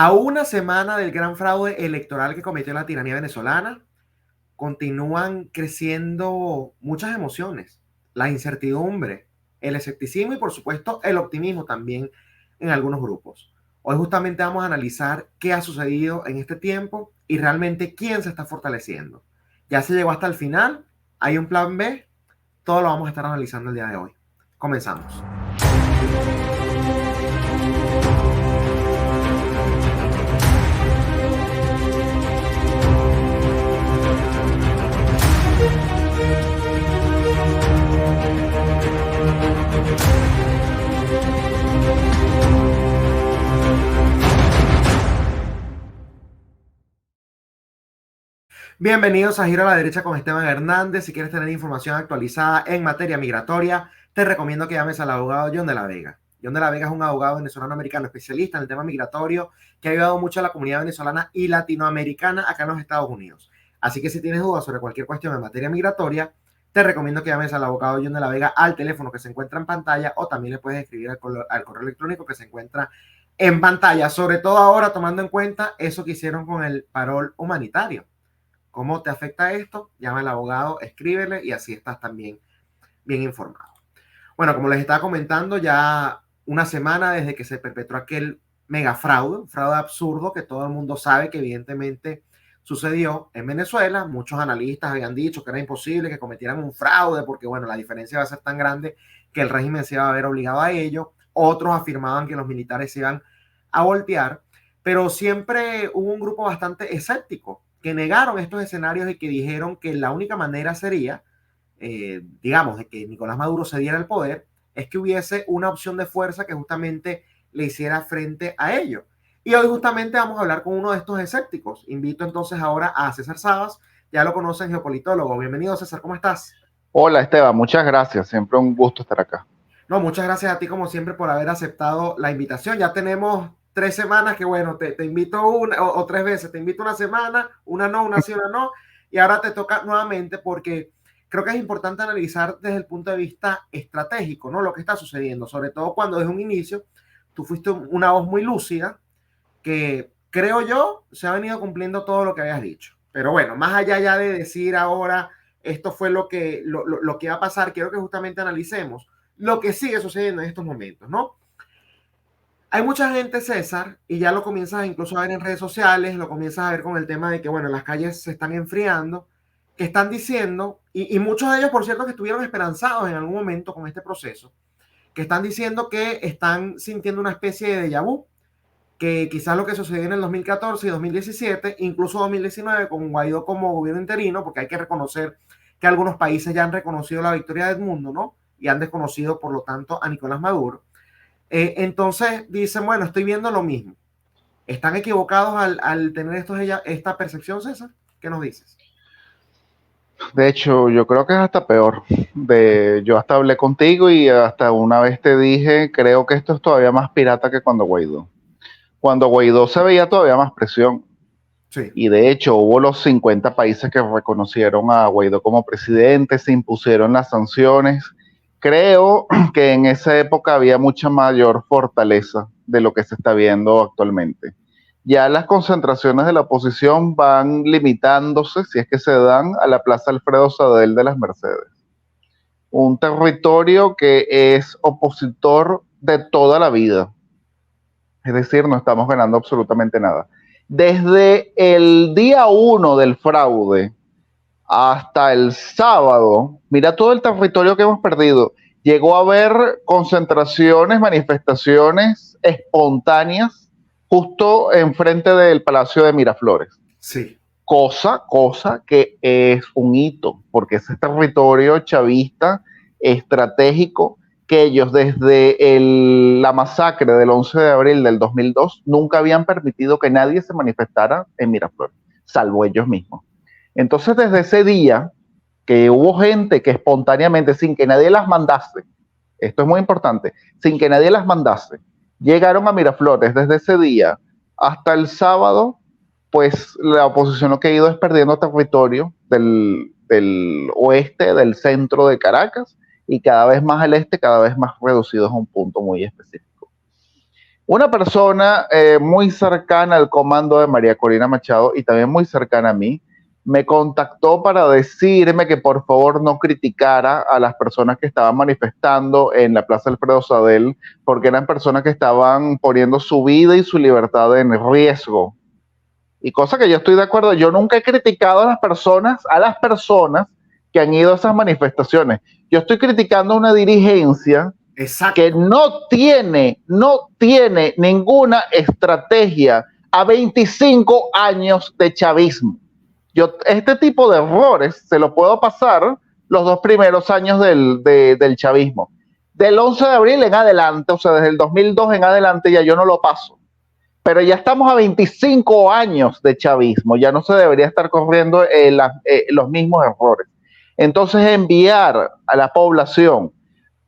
A una semana del gran fraude electoral que cometió la tiranía venezolana, continúan creciendo muchas emociones, la incertidumbre, el escepticismo y por supuesto el optimismo también en algunos grupos. Hoy justamente vamos a analizar qué ha sucedido en este tiempo y realmente quién se está fortaleciendo. Ya se llegó hasta el final, hay un plan B, todo lo vamos a estar analizando el día de hoy. Comenzamos. Bienvenidos a Giro a la Derecha con Esteban Hernández. Si quieres tener información actualizada en materia migratoria, te recomiendo que llames al abogado John de la Vega. John de la Vega es un abogado venezolano-americano especialista en el tema migratorio que ha ayudado mucho a la comunidad venezolana y latinoamericana acá en los Estados Unidos. Así que si tienes dudas sobre cualquier cuestión en materia migratoria, te recomiendo que llames al abogado John de la Vega al teléfono que se encuentra en pantalla o también le puedes escribir al correo electrónico que se encuentra en pantalla, sobre todo ahora tomando en cuenta eso que hicieron con el parol humanitario. ¿Cómo te afecta esto? Llama al abogado, escríbele y así estás también bien informado. Bueno, como les estaba comentando, ya una semana desde que se perpetró aquel mega fraude, un fraude absurdo que todo el mundo sabe que evidentemente sucedió en Venezuela. Muchos analistas habían dicho que era imposible que cometieran un fraude porque, bueno, la diferencia va a ser tan grande que el régimen se iba a ver obligado a ello. Otros afirmaban que los militares se iban a voltear, pero siempre hubo un grupo bastante escéptico que negaron estos escenarios y que dijeron que la única manera sería, digamos, de que Nicolás Maduro se diera el poder, es que hubiese una opción de fuerza que justamente le hiciera frente a ello. Y hoy justamente vamos a hablar con uno de estos escépticos. Invito entonces ahora a César Sabas, ya lo conocen, geopolitólogo. Bienvenido, César, ¿cómo estás? Hola Esteban, muchas gracias, siempre un gusto estar acá. No, muchas gracias a ti como siempre por haber aceptado la invitación. Ya tenemos 3 semanas que, bueno, te invito una o 3 veces, te invito una semana, una no, una sí, una no, y ahora te toca nuevamente porque creo que es importante analizar desde el punto de vista estratégico, ¿no? Lo que está sucediendo, sobre todo cuando desde un inicio tú fuiste una voz muy lúcida que creo yo se ha venido cumpliendo todo lo que habías dicho. Pero bueno, más allá ya de decir ahora esto fue lo que va a pasar, quiero que justamente analicemos lo que sigue sucediendo en estos momentos, ¿no? Hay mucha gente, César, y ya lo comienzas incluso a ver en redes sociales, lo comienzas a ver con el tema de que, bueno, las calles se están enfriando, que están diciendo, y muchos de ellos, por cierto, que estuvieron esperanzados en algún momento con este proceso, que están diciendo que están sintiendo una especie de déjà vu, que quizás lo que sucedió en el 2014 y 2017, incluso 2019, con Guaidó como gobierno interino, porque hay que reconocer que algunos países ya han reconocido la victoria de Edmundo, ¿no? Y han desconocido, por lo tanto, a Nicolás Maduro. Entonces dicen, bueno, estoy viendo lo mismo. ¿Están equivocados al tener esta percepción, César? ¿Qué nos dices? De hecho, yo creo que es hasta peor. Yo hasta hablé contigo y hasta una vez te dije, creo que esto es todavía más pirata que cuando Guaidó. Cuando Guaidó se veía todavía más presión. Sí, Y de hecho hubo los 50 países que reconocieron a Guaidó como presidente, se impusieron las sanciones. Creo que en esa época había mucha mayor fortaleza de lo que se está viendo actualmente. Ya las concentraciones de la oposición van limitándose, si es que se dan, a la Plaza Alfredo Sadel de las Mercedes. Un territorio que es opositor de toda la vida. Es decir, no estamos ganando absolutamente nada. Desde el día 1 del fraude hasta el sábado, mira todo el territorio que hemos perdido. Llegó a haber concentraciones, manifestaciones espontáneas justo enfrente del Palacio de Miraflores. sí. Cosa que es un hito, porque ese territorio chavista estratégico que ellos desde la masacre del 11 de abril del 2002 nunca habían permitido que nadie se manifestara en Miraflores, salvo ellos mismos. Entonces desde ese día que hubo gente que espontáneamente, sin que nadie las mandase, esto es muy importante, sin que nadie las mandase, llegaron a Miraflores desde ese día hasta el sábado, pues la oposición lo que ha ido es perdiendo territorio del oeste, del centro de Caracas, y cada vez más al este, cada vez más reducidos a un punto muy específico. Una persona muy cercana al comando de María Corina Machado y también muy cercana a mí, me contactó para decirme que por favor no criticara a las personas que estaban manifestando en la Plaza Alfredo Sadel, porque eran personas que estaban poniendo su vida y su libertad en riesgo. Y cosa que yo estoy de acuerdo, yo nunca he criticado a las personas que han ido a esas manifestaciones. Yo estoy criticando a una dirigencia que Exacto. no tiene ninguna estrategia a 25 años de chavismo. Yo este tipo de errores se lo puedo pasar los 2 primeros años del chavismo. Del 11 de abril en adelante, o sea, desde el 2002 en adelante ya yo no lo paso. Pero ya estamos a 25 años de chavismo, ya no se debería estar corriendo los mismos errores. Entonces enviar a la población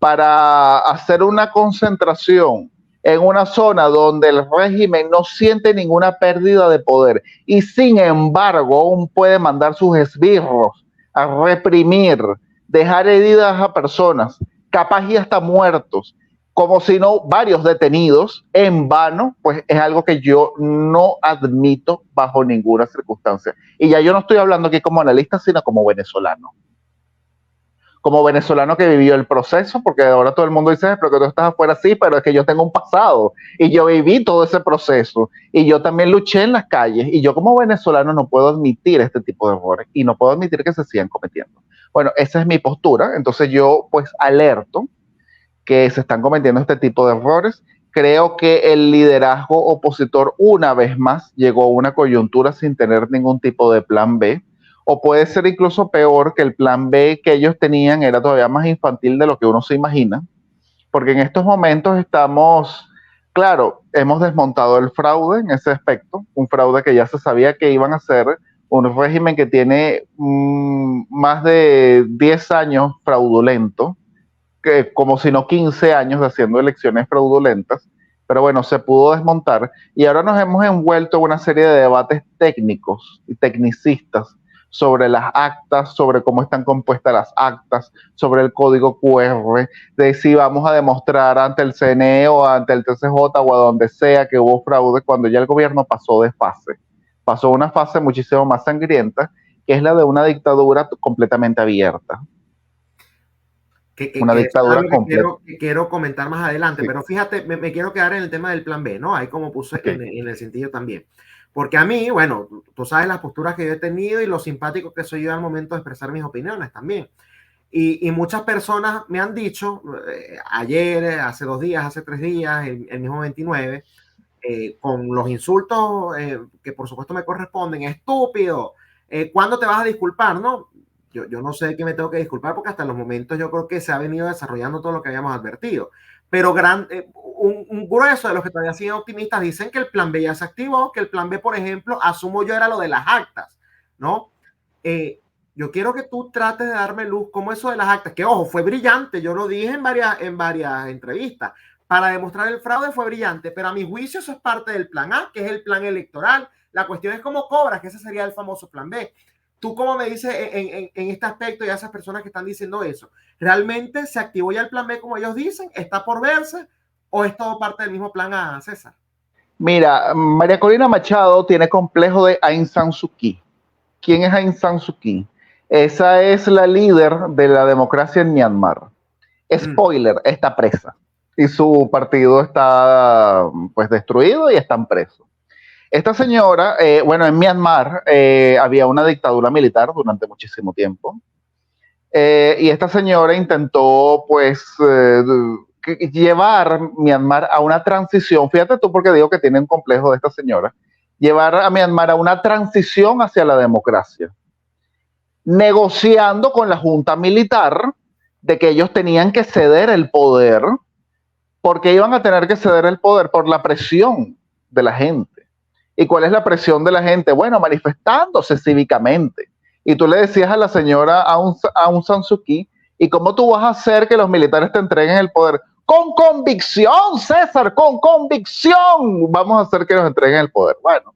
para hacer una concentración en una zona donde el régimen no siente ninguna pérdida de poder y sin embargo aún puede mandar sus esbirros a reprimir, dejar heridas a personas, capaz y hasta muertos, como si no varios detenidos en vano, pues es algo que yo no admito bajo ninguna circunstancia. Y ya yo no estoy hablando aquí como analista, sino como venezolano que vivió el proceso, porque ahora todo el mundo dice, pero que tú estás afuera, sí, pero es que yo tengo un pasado y yo viví todo ese proceso y yo también luché en las calles y yo como venezolano no puedo admitir este tipo de errores y no puedo admitir que se sigan cometiendo. Bueno, esa es mi postura, entonces yo pues alerto que se están cometiendo este tipo de errores. Creo que el liderazgo opositor una vez más llegó a una coyuntura sin tener ningún tipo de plan B, o puede ser incluso peor, que el plan B que ellos tenían era todavía más infantil de lo que uno se imagina, porque en estos momentos estamos, claro, hemos desmontado el fraude en ese aspecto, un fraude que ya se sabía que iban a hacer, un régimen que tiene más de 10 años fraudulento, que como si no 15 años de haciendo elecciones fraudulentas, pero bueno, se pudo desmontar y ahora nos hemos envuelto en una serie de debates técnicos y tecnicistas sobre las actas, sobre cómo están compuestas las actas, sobre el código QR, de si vamos a demostrar ante el CNE o ante el TCJ o a donde sea que hubo fraude, cuando ya el gobierno pasó de fase, pasó a una fase muchísimo más sangrienta, que es la de una dictadura completamente abierta. Una Que eso es dictadura algo completa. que quiero comentar más adelante, Sí. pero fíjate, me quiero quedar en el tema del plan B, ¿no? Ahí como puse Okay. en el sentido también. Porque a mí, bueno, tú sabes las posturas que yo he tenido y lo simpático que soy yo al momento de expresar mis opiniones también. Y muchas personas me han dicho, ayer, hace 2 días, hace 3 días, el mismo 29, con los insultos que por supuesto me corresponden, estúpido, ¿cuándo te vas a disculpar? ¿No? Yo no sé de qué me tengo que disculpar porque hasta los momentos yo creo que se ha venido desarrollando todo lo que habíamos advertido. Pero un grueso de los que todavía siguen optimistas dicen que el plan B ya se activó, que el plan B, por ejemplo, asumo yo era lo de las actas, ¿no? Yo quiero que tú trates de darme luz como eso de las actas, que ojo, fue brillante, yo lo dije en varias entrevistas, para demostrar el fraude fue brillante, pero a mi juicio eso es parte del plan A, que es el plan electoral. La cuestión es cómo cobras, que ese sería el famoso plan B. ¿Tú cómo me dices en este aspecto y a esas personas que están diciendo eso? ¿Realmente se activó ya el plan B como ellos dicen? ¿Está por verse? ¿O es todo parte del mismo plan A, César? Mira, María Corina Machado tiene complejo de Aung San Suu Kyi. ¿Quién es Aung San Suu Kyi? Esa es la líder de la democracia en Myanmar. Spoiler, está presa. Y su partido está pues destruido y están presos. Esta señora, bueno, en Myanmar había una dictadura militar durante muchísimo tiempo. Y esta señora intentó pues llevar Myanmar a una transición, fíjate tú porque digo que tiene un complejo de esta señora, llevar a Myanmar a una transición hacia la democracia, negociando con la junta militar de que ellos tenían que ceder el poder, porque iban a tener que ceder el poder por la presión de la gente. ¿Y cuál es la presión de la gente? Bueno, manifestándose cívicamente. Y tú le decías a la señora Aung San Suu Kyi, ¿y cómo tú vas a hacer que los militares te entreguen el poder? Con convicción, César, con convicción vamos a hacer que nos entreguen el poder. Bueno,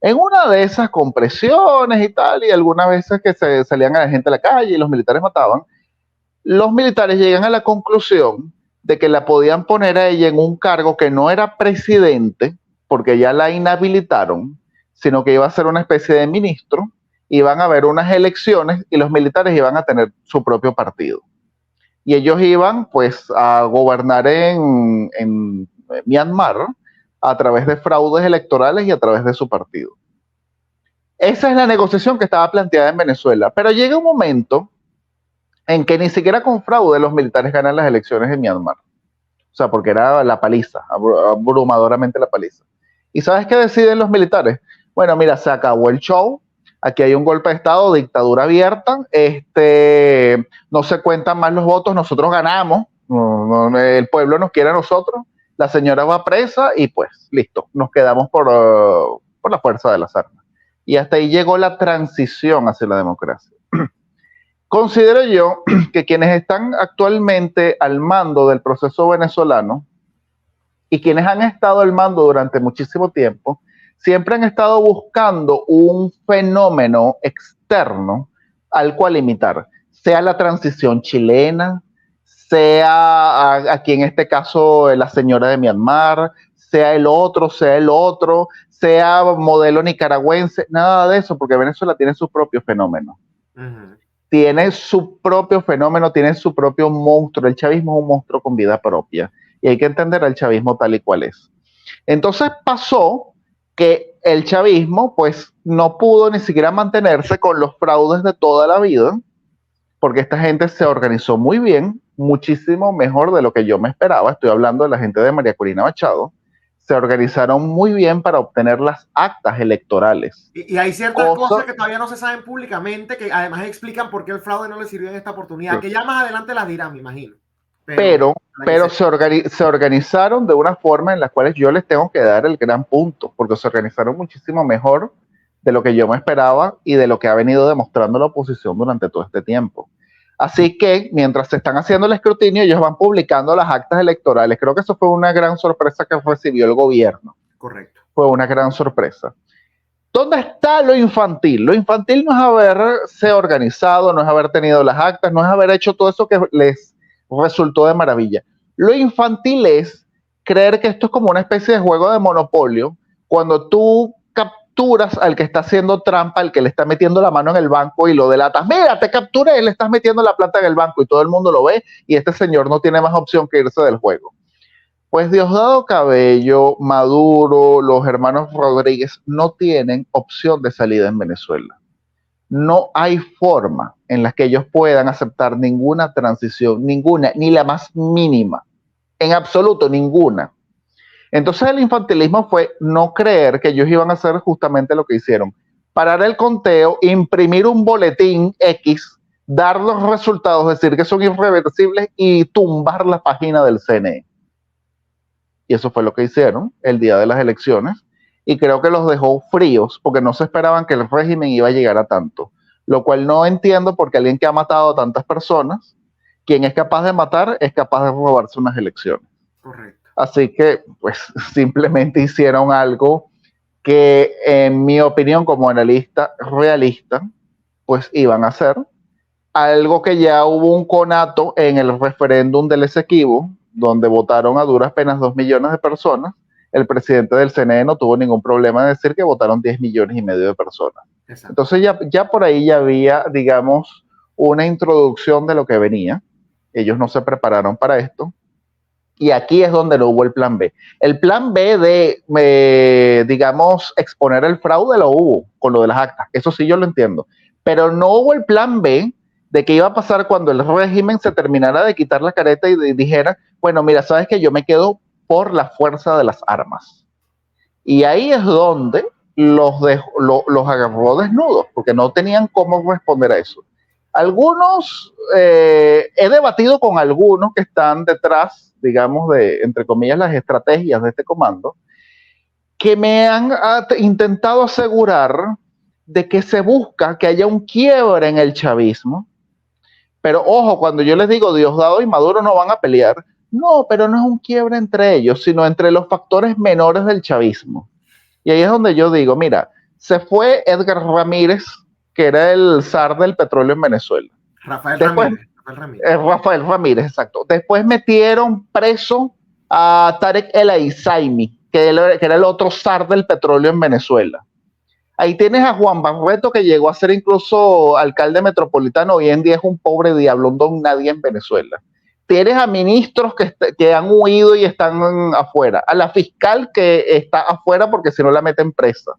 en una de esas compresiones y tal, y algunas veces que salían a la gente a la calle y los militares mataban, los militares llegan a la conclusión de que la podían poner a ella en un cargo que no era presidente, porque ya la inhabilitaron, sino que iba a ser una especie de ministro, iban a haber unas elecciones y los militares iban a tener su propio partido. Y ellos iban pues a gobernar en Myanmar a través de fraudes electorales y a través de su partido. Esa es la negociación que estaba planteada en Venezuela, pero llega un momento en que ni siquiera con fraude los militares ganan las elecciones en Myanmar. O sea, porque era la paliza, abrumadoramente la paliza. ¿Y sabes qué deciden los militares? Bueno, mira, se acabó el show, aquí hay un golpe de Estado, dictadura abierta, no se cuentan más los votos, nosotros ganamos, el pueblo nos quiere a nosotros, la señora va presa y pues listo, nos quedamos por la fuerza de las armas. Y hasta ahí llegó la transición hacia la democracia. Considero yo que quienes están actualmente al mando del proceso venezolano y quienes han estado al mando durante muchísimo tiempo, siempre han estado buscando un fenómeno externo al cual imitar, sea la transición chilena, sea aquí en este caso la señora de Myanmar, sea el otro, sea modelo nicaragüense, nada de eso, porque Venezuela tiene su propio fenómeno. Uh-huh. Tiene su propio fenómeno, tiene su propio monstruo. El chavismo es un monstruo con vida propia y hay que entender al chavismo tal y cual es. Entonces pasó que el chavismo pues no pudo ni siquiera mantenerse con los fraudes de toda la vida, porque esta gente se organizó muy bien, muchísimo mejor de lo que yo me esperaba. Estoy hablando de la gente de María Corina Machado. Se organizaron muy bien para obtener las actas electorales. Y hay ciertas cosas que todavía no se saben públicamente, que además explican por qué el fraude no le sirvió en esta oportunidad, que ya más adelante las dirán, me imagino. Pero se organizaron de una forma en la cual yo les tengo que dar el gran punto, porque se organizaron muchísimo mejor de lo que yo me esperaba y de lo que ha venido demostrando la oposición durante todo este tiempo. Así que, mientras se están haciendo el escrutinio, ellos van publicando las actas electorales. Creo que eso fue una gran sorpresa que recibió el gobierno. Correcto. Fue una gran sorpresa. ¿Dónde está lo infantil? Lo infantil no es haberse organizado, no es haber tenido las actas, no es haber hecho todo eso que les resultó de maravilla. Lo infantil es creer que esto es como una especie de juego de monopolio, cuando tú capturas al que está haciendo trampa, al que le está metiendo la mano en el banco y lo delatas. Mira, te capturé, le estás metiendo la plata en el banco y todo el mundo lo ve y este señor no tiene más opción que irse del juego. Pues Diosdado Cabello, Maduro, los hermanos Rodríguez no tienen opción de salida en Venezuela. No hay forma en la que ellos puedan aceptar ninguna transición, ninguna, ni la más mínima, en absoluto ninguna. Entonces el infantilismo fue no creer que ellos iban a hacer justamente lo que hicieron. Parar el conteo, imprimir un boletín X, dar los resultados, decir que son irreversibles y tumbar la página del CNE. Y eso fue lo que hicieron el día de las elecciones. Y creo que los dejó fríos porque no se esperaban que el régimen iba a llegar a tanto. Lo cual no entiendo porque alguien que ha matado a tantas personas, quien es capaz de matar, es capaz de robarse unas elecciones. Correcto. Así que, pues, simplemente hicieron algo que, en mi opinión, como analista realista, pues iban a hacer. Algo que ya hubo un conato en el referéndum del Esequibo, donde votaron a duras penas 2 millones de personas. El presidente del CNE no tuvo ningún problema en decir que votaron 10 millones y medio de personas. Exacto. Entonces ya por ahí ya había, digamos, una introducción de lo que venía. Ellos no se prepararon para esto. Y aquí es donde no hubo el plan B. El plan B de, digamos, exponer el fraude lo hubo con lo de las actas. Eso sí yo lo entiendo. Pero no hubo el plan B de qué iba a pasar cuando el régimen se terminara de quitar la careta y dijera, bueno, mira, sabes que yo me quedo por la fuerza de las armas. Y ahí es donde los agarró desnudos, porque no tenían cómo responder a eso. Algunos, he debatido con algunos que están detrás, digamos, de, entre comillas, las estrategias de este comando, que me han intentado asegurar de que se busca que haya un quiebre en el chavismo. Pero ojo, cuando yo les digo Diosdado y Maduro no van a pelear, no, pero no es un quiebre entre ellos, sino entre los factores menores del chavismo. Y ahí es donde yo digo, mira, se fue Edgar Ramírez, que era el zar del petróleo en Venezuela. Rafael Ramírez. Rafael Ramírez, exacto. Después metieron preso a Tarek El Aisaimi, que era el otro zar del petróleo en Venezuela. Ahí tienes a Juan Barreto, que llegó a ser incluso alcalde metropolitano, hoy en día es un pobre diablo, un don nadie en Venezuela. Tienes a ministros que han huido y están afuera, a la fiscal que está afuera porque si no la meten presa.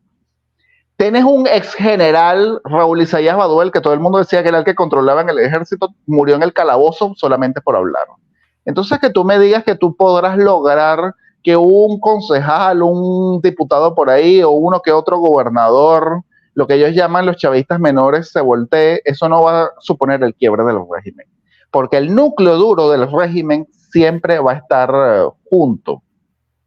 Tienes un ex general, Raúl Isaías Baduel, que todo el mundo decía que era el que controlaba en el ejército, murió en el calabozo solamente por hablar. Entonces, que tú me digas que tú podrás lograr que un concejal, un diputado por ahí o uno que otro gobernador, lo que ellos llaman los chavistas menores, se voltee, eso no va a suponer el quiebre del régimen. Porque el núcleo duro del régimen siempre va a estar junto,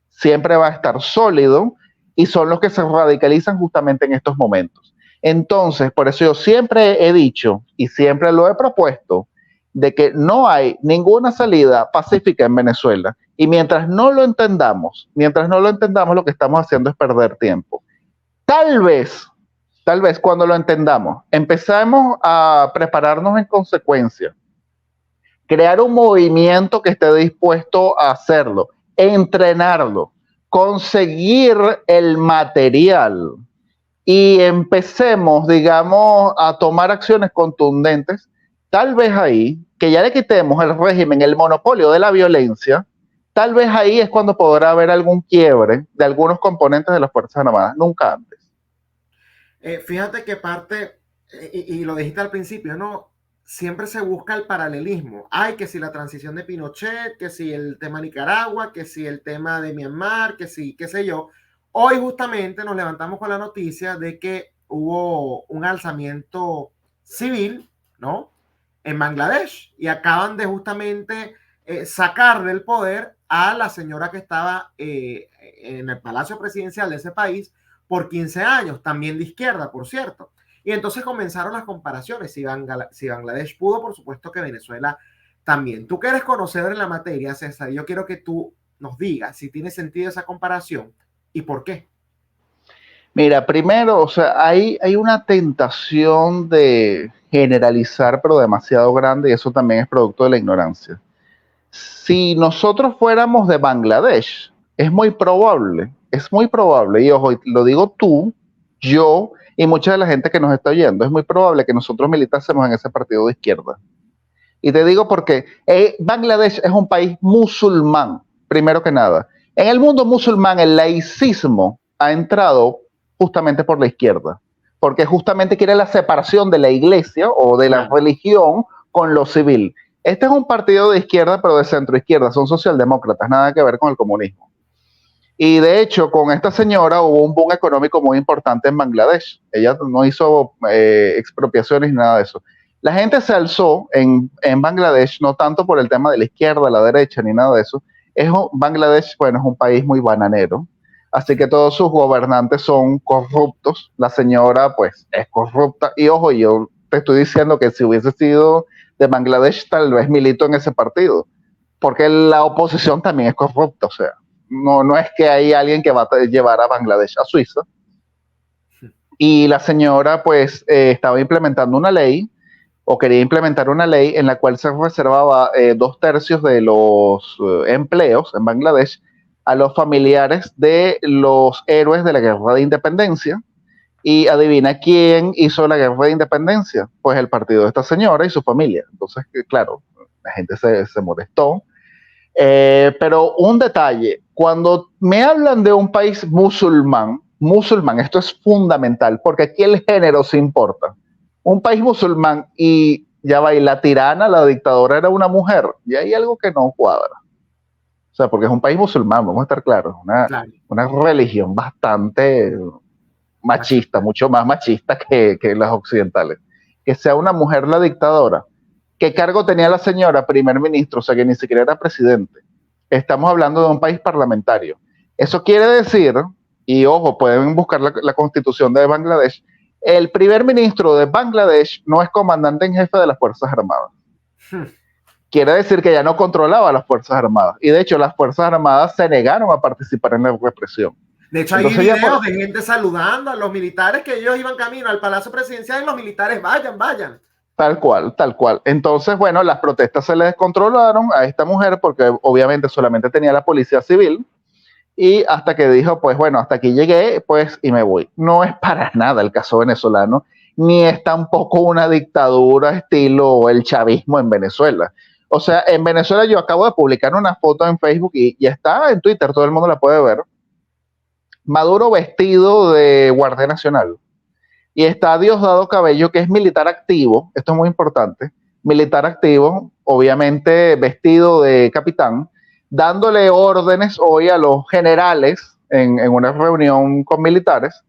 siempre va a estar sólido, y son los que se radicalizan justamente en estos momentos. Entonces, por eso yo siempre he dicho y siempre lo he propuesto, de que no hay ninguna salida pacífica en Venezuela, y mientras no lo entendamos, lo que estamos haciendo es perder tiempo. Tal vez cuando lo entendamos, empezamos a prepararnos en consecuencia, crear un movimiento que esté dispuesto a hacerlo, entrenarlo, conseguir el material y empecemos, digamos, a tomar acciones contundentes, tal vez ahí, que ya le quitemos al régimen el monopolio de la violencia, tal vez ahí es cuando podrá haber algún quiebre de algunos componentes de las Fuerzas Armadas, nunca antes. Fíjate que parte, y lo dijiste al principio, ¿no? Siempre se busca el paralelismo. Hay que si la transición de Pinochet, que si el tema Nicaragua, que si el tema de Myanmar, que si, qué sé yo. Hoy justamente nos levantamos con la noticia de que hubo un alzamiento civil, ¿no? En Bangladesh, y acaban de justamente sacar del poder a la señora que estaba en el palacio presidencial de ese país por 15 años, también de izquierda, por cierto. Y entonces comenzaron las comparaciones. Si Bangladesh pudo, por supuesto que Venezuela también. Tú que eres conocedor en la materia, César, yo quiero que tú nos digas si tiene sentido esa comparación y por qué. Mira, primero, o sea, hay una tentación de generalizar, pero demasiado grande, y eso también es producto de la ignorancia. Si nosotros fuéramos de Bangladesh, es muy probable, y ojo, lo digo tú, yo y mucha de la gente que nos está oyendo, es muy probable que nosotros militásemos en ese partido de izquierda. Y te digo porque Bangladesh es un país musulmán, primero que nada. En el mundo musulmán, el laicismo ha entrado justamente por la izquierda, porque justamente quiere la separación de la iglesia o de la religión con lo civil. Este es un partido de izquierda, pero de centro izquierda, son socialdemócratas, nada que ver con el comunismo. Y de hecho, con esta señora hubo un boom económico muy importante en Bangladesh. Ella no hizo expropiaciones ni nada de eso. La gente se alzó en Bangladesh, no tanto por el tema de la izquierda, la derecha, ni nada de eso. Bangladesh, bueno, es un país muy bananero, así que todos sus gobernantes son corruptos. La señora, pues, es corrupta. Y ojo, yo te estoy diciendo que si hubiese sido de Bangladesh, tal vez milito en ese partido, porque la oposición también es corrupta, o sea. No es que hay alguien que va a llevar a Bangladesh a Suiza. Y la señora, pues, estaba implementando una ley, o quería implementar una ley en la cual se reservaba 2/3 de los empleos en Bangladesh a los familiares de los héroes de la guerra de independencia. Y adivina quién hizo la guerra de independencia. Pues el partido de esta señora y su familia. Entonces, claro, la gente se molestó. Pero un detalle, cuando me hablan de un país musulmán, esto es fundamental, porque aquí el género se importa. Un país musulmán y ya va, y la tirana, la dictadora era una mujer, y hay algo que no cuadra. O sea, porque es un país musulmán, vamos a estar claros, una religión bastante machista, mucho más machista que las occidentales. Que sea una mujer la dictadora. ¿Qué cargo tenía la señora? Primer ministro, o sea que ni siquiera era presidente. Estamos hablando de un país parlamentario. Eso quiere decir, y ojo, pueden buscar la constitución de Bangladesh, el primer ministro de Bangladesh no es comandante en jefe de las Fuerzas Armadas. Quiere decir que ya no controlaba las Fuerzas Armadas. Y de hecho, las Fuerzas Armadas se negaron a participar en la represión. De hecho, hay videos de gente saludando a los militares que ellos iban camino al Palacio Presidencial y los militares, vayan. Tal cual, tal cual. Entonces, bueno, las protestas se le descontrolaron a esta mujer porque obviamente solamente tenía la policía civil y hasta que dijo, pues bueno, hasta aquí llegué, pues y me voy. No es para nada el caso venezolano, ni es tampoco una dictadura estilo el chavismo en Venezuela. O sea, en Venezuela yo acabo de publicar una foto en Facebook y está en Twitter, todo el mundo la puede ver. Maduro vestido de Guardia Nacional. Y está Diosdado Cabello, que es militar activo, esto es muy importante, militar activo, obviamente vestido de capitán, dándole órdenes hoy a los generales en una reunión con militares.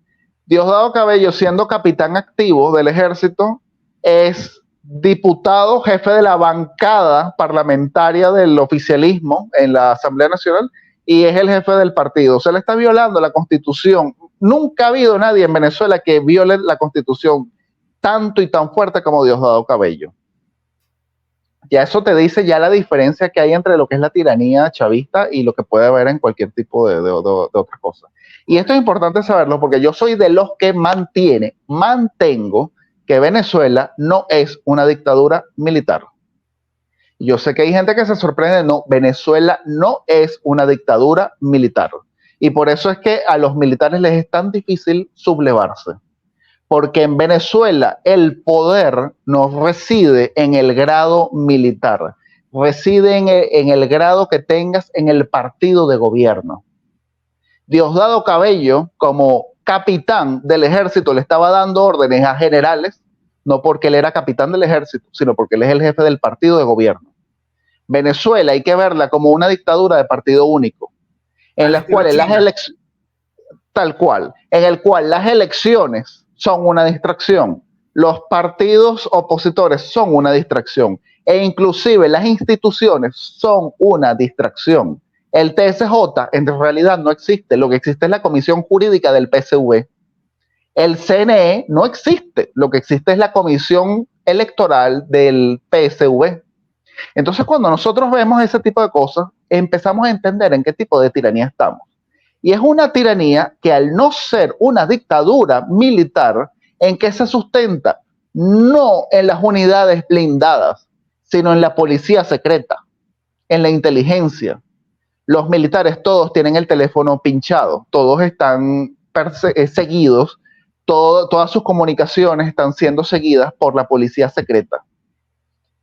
Diosdado Cabello, siendo capitán activo del ejército, es diputado, jefe de la bancada parlamentaria del oficialismo en la Asamblea Nacional y es el jefe del partido. Se le está violando la Constitución. Nunca ha habido nadie en Venezuela que viole la Constitución tanto y tan fuerte como Diosdado Cabello. Ya eso te dice ya la diferencia que hay entre lo que es la tiranía chavista y lo que puede haber en cualquier tipo de otra cosa. Y esto es importante saberlo porque yo soy de los que mantengo que Venezuela no es una dictadura militar. Yo sé que hay gente que se sorprende, no, Venezuela no es una dictadura militar. Y por eso es que a los militares les es tan difícil sublevarse. Porque en Venezuela el poder no reside en el grado militar, reside en el grado que tengas en el partido de gobierno. Diosdado Cabello, como capitán del ejército, le estaba dando órdenes a generales, no porque él era capitán del ejército, sino porque él es el jefe del partido de gobierno. Venezuela hay que verla como una dictadura de partido único, en las cuales las elecciones, tal cual, en el cual las elecciones son una distracción, los partidos opositores son una distracción, e inclusive las instituciones son una distracción. El TSJ en realidad no existe, lo que existe es la Comisión Jurídica del PSV. El CNE no existe, lo que existe es la Comisión Electoral del PSV. Entonces, cuando nosotros vemos ese tipo de cosas, empezamos a entender en qué tipo de tiranía estamos. Y es una tiranía que al no ser una dictadura militar, ¿en qué se sustenta? No en las unidades blindadas, sino en la policía secreta, en la inteligencia. Los militares todos tienen el teléfono pinchado, todos están seguidos, todas sus comunicaciones están siendo seguidas por la policía secreta.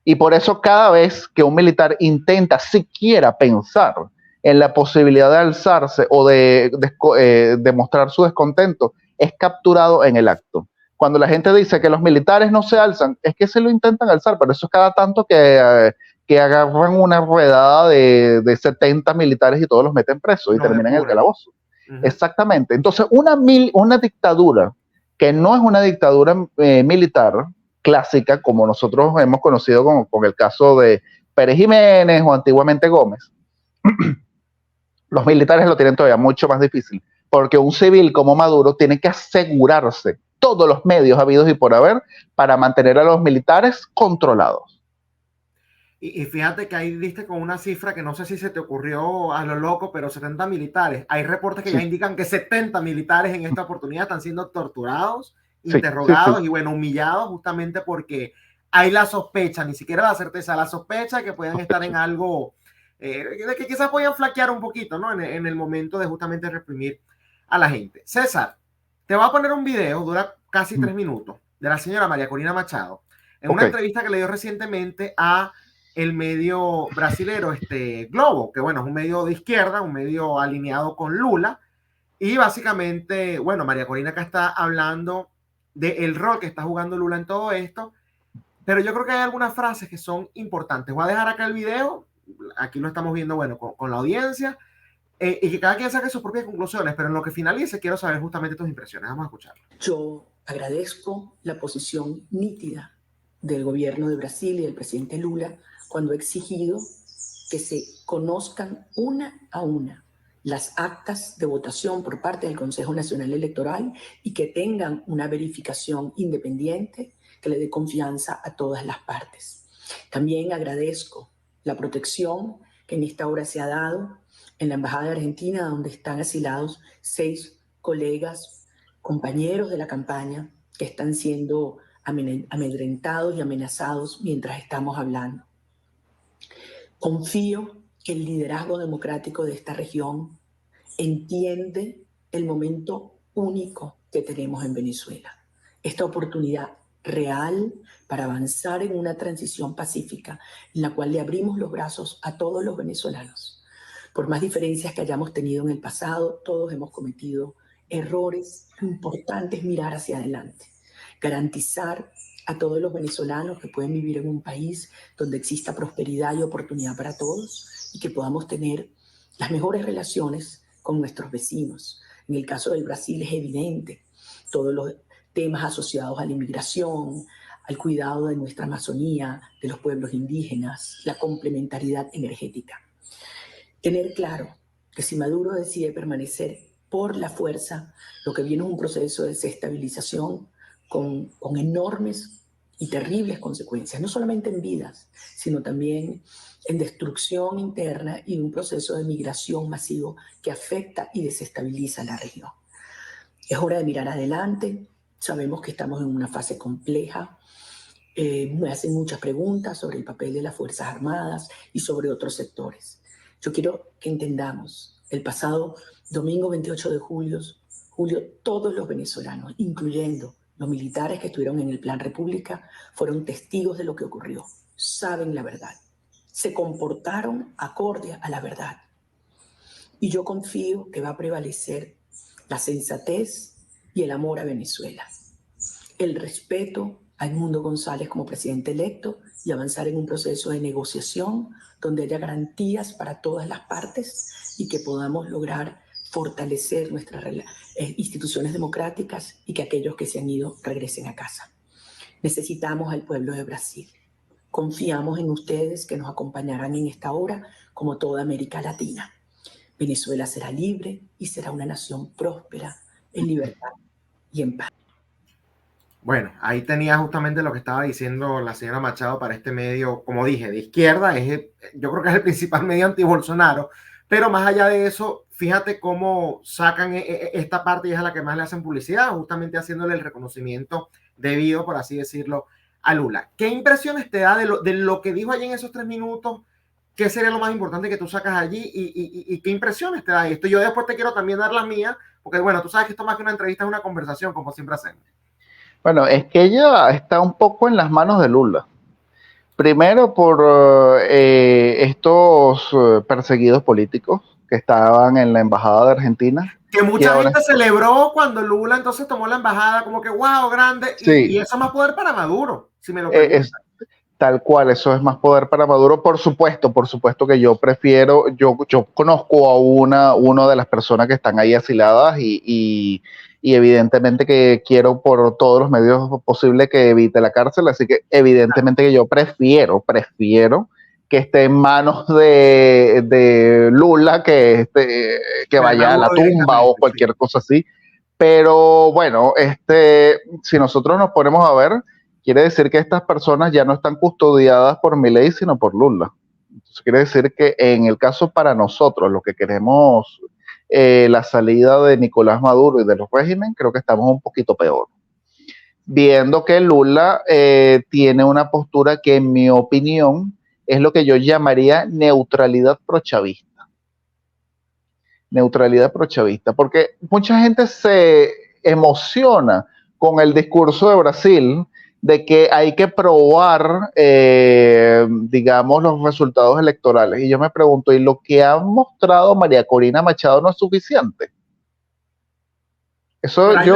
Y por eso cada vez que un militar intenta siquiera pensar en la posibilidad de alzarse o de mostrar su descontento, es capturado en el acto. Cuando la gente dice que los militares no se alzan, es que se lo intentan alzar, pero eso es cada tanto que agarran una ruedada de 70 militares y todos los meten presos y terminan en el calabozo. Exactamente. Entonces, una dictadura que no es una dictadura militar, clásica, como nosotros hemos conocido con el caso de Pérez Jiménez o antiguamente Gómez, los militares lo tienen todavía mucho más difícil, porque un civil como Maduro tiene que asegurarse todos los medios habidos y por haber para mantener a los militares controlados. Y fíjate que ahí diste con una cifra que no sé si se te ocurrió a lo loco, pero 70 militares. Hay reportes que ya indican que 70 militares en esta oportunidad están siendo torturados, interrogados y bueno, humillados justamente porque hay la sospecha, ni siquiera la certeza, la sospecha que puedan estar en algo, de que quizás puedan flaquear un poquito, ¿no? En el momento de justamente reprimir a la gente. César, te voy a poner un video, dura casi 3 minutos, de la señora María Corina Machado, en una entrevista que le dio recientemente a el medio brasilero Globo, que bueno, es un medio de izquierda, un medio alineado con Lula, y básicamente, bueno, María Corina acá está hablando del rol que está jugando Lula en todo esto, pero yo creo que hay algunas frases que son importantes. Voy a dejar acá el video, aquí lo estamos viendo, bueno, con la audiencia, y que cada quien saque sus propias conclusiones, pero en lo que finalice quiero saber justamente tus impresiones. Vamos a escucharlo. Yo agradezco la posición nítida del gobierno de Brasil y del presidente Lula cuando ha exigido que se conozcan una a una las actas de votación por parte del Consejo Nacional Electoral y que tengan una verificación independiente que le dé confianza a todas las partes. También agradezco la protección que en esta hora se ha dado en la Embajada de Argentina, donde están asilados 6 colegas, compañeros de la campaña que están siendo amedrentados y amenazados mientras estamos hablando. Confío que el liderazgo democrático de esta región entiende el momento único que tenemos en Venezuela. Esta oportunidad real para avanzar en una transición pacífica en la cual le abrimos los brazos a todos los venezolanos. Por más diferencias que hayamos tenido en el pasado, todos hemos cometido errores. Lo importante es mirar hacia adelante, garantizar a todos los venezolanos que pueden vivir en un país donde exista prosperidad y oportunidad para todos y que podamos tener las mejores relaciones con nuestros vecinos. En el caso del Brasil es evidente, todos los temas asociados a la inmigración, al cuidado de nuestra Amazonía, de los pueblos indígenas, la complementariedad energética. Tener claro que si Maduro decide permanecer por la fuerza, lo que viene es un proceso de desestabilización con enormes y terribles consecuencias, no solamente en vidas, sino también en destrucción interna y un proceso de migración masivo que afecta y desestabiliza la región. Es hora de mirar adelante. Sabemos que estamos en una fase compleja. Me hacen muchas preguntas sobre el papel de las Fuerzas Armadas y sobre otros sectores. Yo quiero que entendamos, el pasado domingo 28 de julio, todos los venezolanos, incluyendo los militares que estuvieron en el Plan República, fueron testigos de lo que ocurrió. Saben la verdad. Se comportaron acorde a la verdad. Y yo confío que va a prevalecer la sensatez y el amor a Venezuela, el respeto a Edmundo González como presidente electo y avanzar en un proceso de negociación donde haya garantías para todas las partes y que podamos lograr fortalecer nuestras instituciones democráticas y que aquellos que se han ido regresen a casa. Necesitamos al pueblo de Brasil. Confiamos en ustedes que nos acompañarán en esta hora, como toda América Latina. Venezuela será libre y será una nación próspera, en libertad y en paz. Bueno, ahí tenía justamente lo que estaba diciendo la señora Machado para este medio, como dije, de izquierda. Yo creo que es el principal medio anti-Bolsonaro, pero más allá de eso, fíjate cómo sacan esta parte y es a la que más le hacen publicidad, justamente haciéndole el reconocimiento debido, por así decirlo, a Lula. ¿Qué impresiones te da de lo que dijo allí en esos 3 minutos? ¿Qué sería lo más importante que tú sacas allí y qué impresiones te da esto? Yo después te quiero también dar las mías, porque bueno, tú sabes que esto más que una entrevista es una conversación, como siempre hacemos. Bueno, es que ella está un poco en las manos de Lula. Primero por estos perseguidos políticos que estaban en la embajada de Argentina. Que mucha gente celebró cuando Lula entonces tomó la embajada, como que wow, grande, sí. Y eso es más poder para Maduro, si me lo preguntan. Tal cual, eso es más poder para Maduro, por supuesto que yo prefiero, yo conozco a una de las personas que están ahí asiladas y evidentemente que quiero por todos los medios posibles que evite la cárcel, así que evidentemente que yo prefiero que esté en manos de Lula que vaya a la tumba o cualquier cosa así, pero bueno, si nosotros nos ponemos a ver, quiere decir que estas personas ya no están custodiadas por Milei, sino por Lula. Entonces quiere decir que en el caso para nosotros, los que queremos la salida de Nicolás Maduro y de los regímenes, creo que estamos un poquito peor. Viendo que Lula tiene una postura que, en mi opinión, es lo que yo llamaría neutralidad prochavista. Neutralidad prochavista, porque mucha gente se emociona con el discurso de Brasil de que hay que probar, digamos, los resultados electorales. Y yo me pregunto, ¿y lo que ha mostrado María Corina Machado no es suficiente? Eso ahí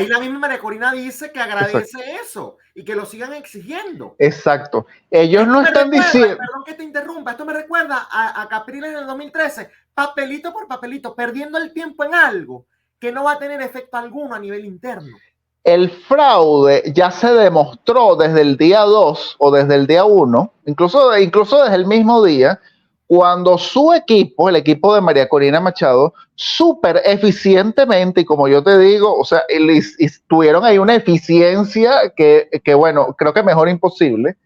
la misma María Corina dice que agradece eso y que lo sigan exigiendo. Exacto. Ellos no están diciendo... Perdón que te interrumpa, esto me recuerda a Capriles en el 2013, papelito por papelito, perdiendo el tiempo en algo que no va a tener efecto alguno a nivel interno. El fraude ya se demostró desde el día 2 o desde el día 1, incluso desde el mismo día, cuando su equipo, el equipo de María Corina Machado, súper eficientemente, y como yo te digo, o sea, tuvieron ahí una eficiencia que, bueno, creo que mejor imposible,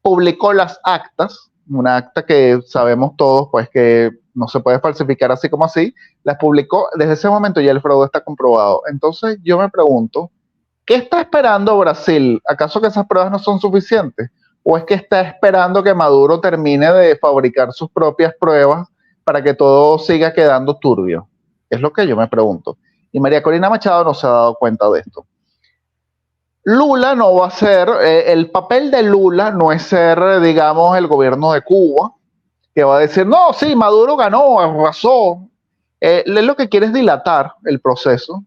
publicó las actas, una acta que sabemos todos, pues, que no se puede falsificar así como así, las publicó, desde ese momento ya el fraude está comprobado. Entonces yo me pregunto, ¿Qué está esperando Brasil? ¿Acaso que esas pruebas no son suficientes? ¿O es que está esperando que Maduro termine de fabricar sus propias pruebas para que todo siga quedando turbio? Es lo que yo me pregunto. Y María Corina Machado no se ha dado cuenta de esto. Lula no va a ser, el papel de Lula no es ser, digamos, el gobierno de Cuba, que va a decir, no, sí, Maduro ganó, arrasó. Él lo que quiere es dilatar el proceso,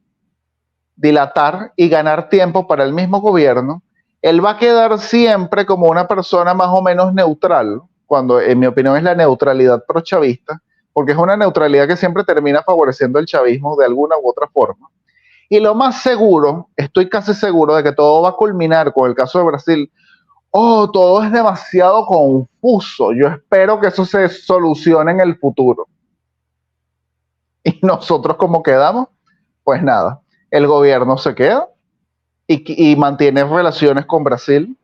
dilatar y ganar tiempo para el mismo gobierno. Él va a quedar siempre como una persona más o menos neutral, cuando en mi opinión es la neutralidad pro-chavista, porque es una neutralidad que siempre termina favoreciendo el chavismo de alguna u otra forma. Y lo más seguro, estoy casi seguro de que todo va a culminar con el caso de Brasil. Oh, todo es demasiado confuso. Yo espero que eso se solucione en el futuro. Y nosotros, ¿cómo quedamos? Pues nada, el gobierno se queda y mantiene relaciones con Brasil.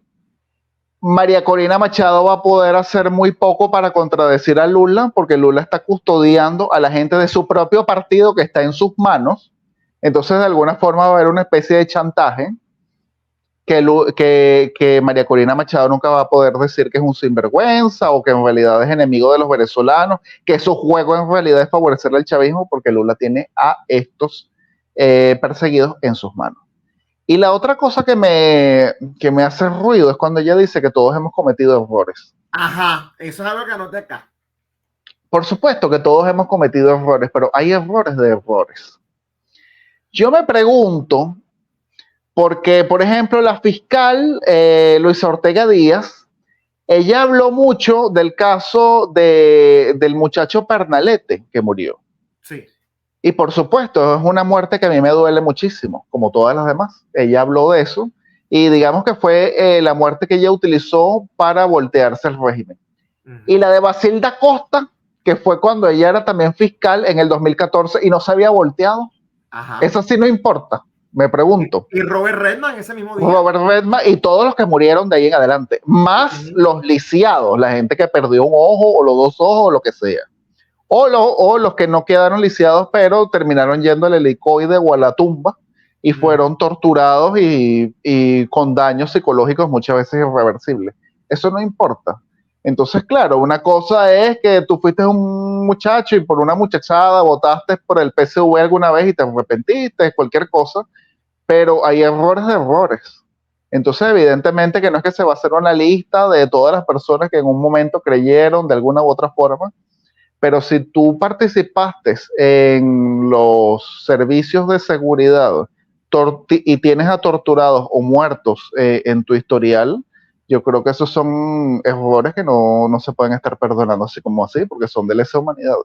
María Corina Machado va a poder hacer muy poco para contradecir a Lula, porque Lula está custodiando a la gente de su propio partido que está en sus manos. Entonces, de alguna forma, va a haber una especie de chantaje que María Corina Machado nunca va a poder decir que es un sinvergüenza o que en realidad es enemigo de los venezolanos, que su juego en realidad es favorecer al chavismo porque Lula tiene a estos perseguidos en sus manos. Y la otra cosa que me hace ruido es cuando ella dice que todos hemos cometido errores. Ajá, eso es algo que anoté acá. Por supuesto que todos hemos cometido errores, pero hay errores de errores. Yo me pregunto, porque, por ejemplo, la fiscal Luisa Ortega Díaz, ella habló mucho del caso del muchacho Pernalete que murió. Sí. Y por supuesto, es una muerte que a mí me duele muchísimo, como todas las demás. Ella habló de eso y digamos que fue la muerte que ella utilizó para voltearse el régimen. Y la de Basilda Costa, que fue cuando ella era también fiscal en el 2014 y no se había volteado. Ajá. Eso sí no importa, me pregunto. Y Robert Redman ese mismo día. Robert Redman y todos los que murieron de ahí en adelante, más los lisiados, la gente que perdió un ojo o los dos ojos o lo que sea. O los que no quedaron lisiados, pero terminaron yendo al helicoide o a la tumba y fueron torturados y con daños psicológicos muchas veces irreversibles. Eso no importa. Entonces, claro, una cosa es que tú fuiste un muchacho y por una muchachada votaste por el PSV alguna vez y te arrepentiste, cualquier cosa, pero hay errores de errores. Entonces, evidentemente que no es que se va a hacer una lista de todas las personas que en un momento creyeron de alguna u otra forma, pero si tú participaste en los servicios de seguridad y tienes a torturados o muertos en tu historial, yo creo que esos son errores que no se pueden estar perdonando así como así, porque son de lesa humanidad.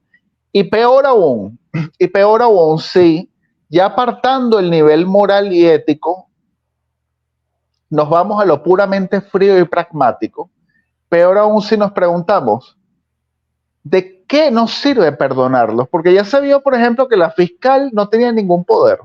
Y peor aún, sí, ya apartando el nivel moral y ético, nos vamos a lo puramente frío y pragmático. Peor aún si nos preguntamos, ¿de qué nos sirve perdonarlos? Porque ya se vio, por ejemplo, que la fiscal no tenía ningún poder.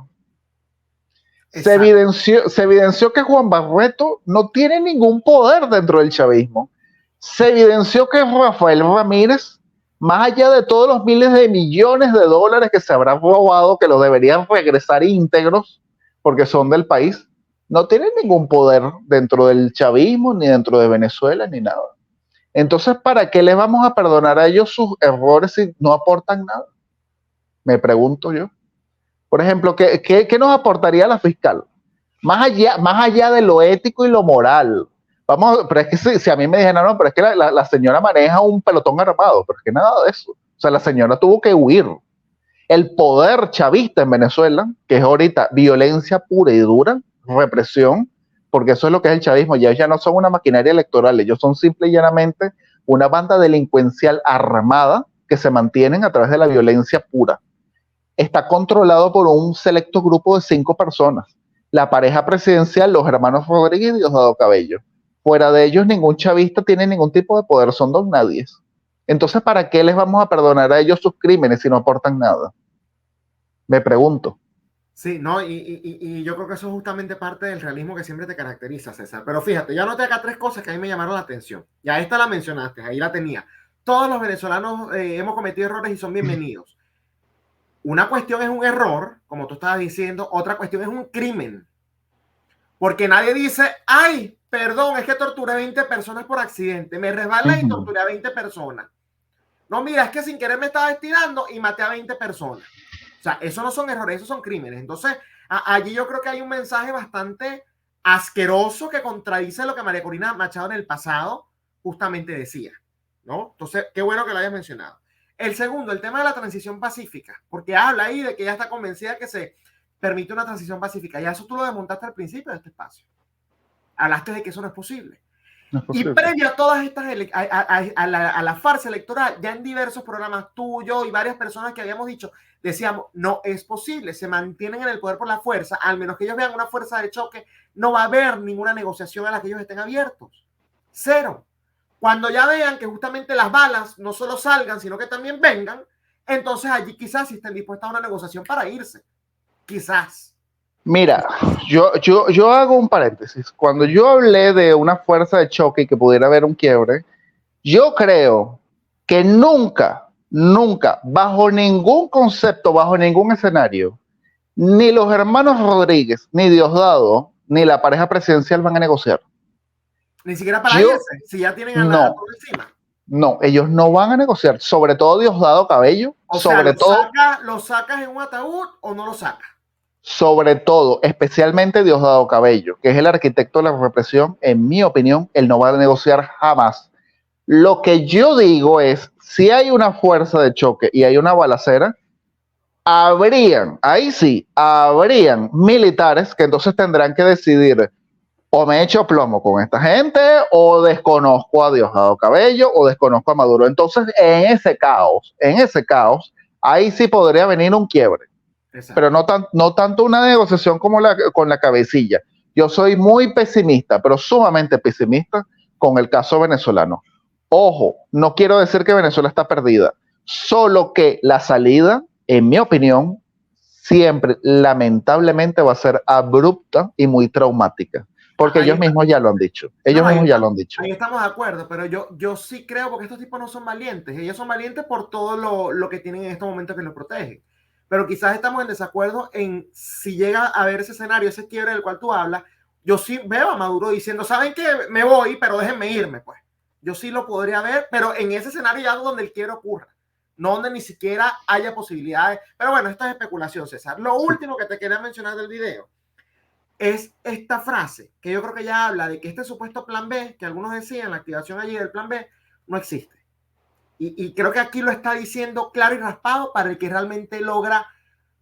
Se evidenció que Juan Barreto no tiene ningún poder dentro del chavismo. Se evidenció que Rafael Ramírez, más allá de todos los miles de millones de dólares que se habrán robado, que lo deberían regresar íntegros, porque son del país, no tiene ningún poder dentro del chavismo, ni dentro de Venezuela, ni nada. Entonces, ¿para qué les vamos a perdonar a ellos sus errores si no aportan nada? Me pregunto yo. Por ejemplo, ¿qué nos aportaría la fiscal? Más allá de lo ético y lo moral. Pero es que si a mí me dijeron, no, pero es que la señora maneja un pelotón armado, pero es que nada de eso. O sea, la señora tuvo que huir. El poder chavista en Venezuela, que es ahorita violencia pura y dura, represión, porque eso es lo que es el chavismo. Ya no son una maquinaria electoral, ellos son simple y llanamente una banda delincuencial armada que se mantienen a través de la violencia pura. Está controlado por un selecto grupo de 5 personas. La pareja presidencial, los hermanos Rodríguez y Diosdado Cabello. Fuera de ellos, ningún chavista tiene ningún tipo de poder, son don nadies. Entonces, ¿para qué les vamos a perdonar a ellos sus crímenes si no aportan nada? Me pregunto. Sí, no, y yo creo que eso es justamente parte del realismo que siempre te caracteriza, César. Pero fíjate, yo anoté acá 3 cosas que a mí me llamaron la atención. Ya esta la mencionaste, ahí la tenía. Todos los venezolanos hemos cometido errores y son bienvenidos. Una cuestión es un error, como tú estabas diciendo, otra cuestión es un crimen. Porque nadie dice, ay, perdón, es que torturé 20 personas por accidente, me resbalé y torturé a 20 personas. No, mira, es que sin querer me estaba estirando y maté a 20 personas. O sea, esos no son errores, esos son crímenes. Entonces, allí yo creo que hay un mensaje bastante asqueroso que contradice lo que María Corina Machado en el pasado justamente decía, ¿no? Entonces, qué bueno que lo hayas mencionado. El segundo, el tema de la transición pacífica, porque habla ahí de que ella está convencida que se permite una transición pacífica. Ya eso tú lo desmontaste al principio de este espacio. Hablaste de que eso no es posible. No es posible. Y previo a todas estas a la farsa electoral, ya en diversos programas tuyos y varias personas que habíamos dicho, decíamos, no es posible, se mantienen en el poder por la fuerza, al menos que ellos vean una fuerza de choque, no va a haber ninguna negociación a la que ellos estén abiertos. Cero. Cuando ya vean que justamente las balas no solo salgan, sino que también vengan, entonces allí quizás sí estén dispuestas a una negociación para irse. Quizás. Mira, yo hago un paréntesis. Cuando yo hablé de una fuerza de choque y que pudiera haber un quiebre, yo creo que nunca, bajo ningún concepto, bajo ningún escenario, ni los hermanos Rodríguez, ni Diosdado, ni la pareja presidencial van a negociar. Ni siquiera para irse, si ya tienen a la por encima. No, ellos no van a negociar, sobre todo Diosdado Cabello. O sea, ¿lo sacas en un ataúd o no lo sacas? Sobre todo, especialmente Diosdado Cabello, que es el arquitecto de la represión, en mi opinión, él no va a negociar jamás. Lo que yo digo es, si hay una fuerza de choque y hay una balacera, habrían militares que entonces tendrán que decidir, o me echo plomo con esta gente, o desconozco a Diosdado Cabello, o desconozco a Maduro. Entonces, en ese caos, ahí sí podría venir un quiebre. Exacto. Pero no tanto una negociación como con la cabecilla. Yo soy muy pesimista, pero sumamente pesimista con el caso venezolano. Ojo, no quiero decir que Venezuela está perdida, solo que la salida, en mi opinión, siempre, lamentablemente, va a ser abrupta y muy traumática. Porque ellos mismos ya lo han dicho. Ahí estamos de acuerdo, pero yo sí creo, porque estos tipos no son valientes. Ellos son valientes por todo lo que tienen en estos momentos que los protegen. Pero quizás estamos en desacuerdo en si llega a ver ese escenario, ese quiebre del cual tú hablas. Yo sí veo a Maduro diciendo, ¿saben qué? Me voy, pero déjenme irme, pues. Yo sí lo podría ver, pero en ese escenario ya donde el quiebre ocurra, no donde ni siquiera haya posibilidades. Pero bueno, esta es especulación, César. Lo último que te quería mencionar del video es esta frase, que yo creo que ya habla de que este supuesto plan B, que algunos decían, la activación allí del plan B, no existe. Y creo que aquí lo está diciendo claro y raspado para el que realmente logra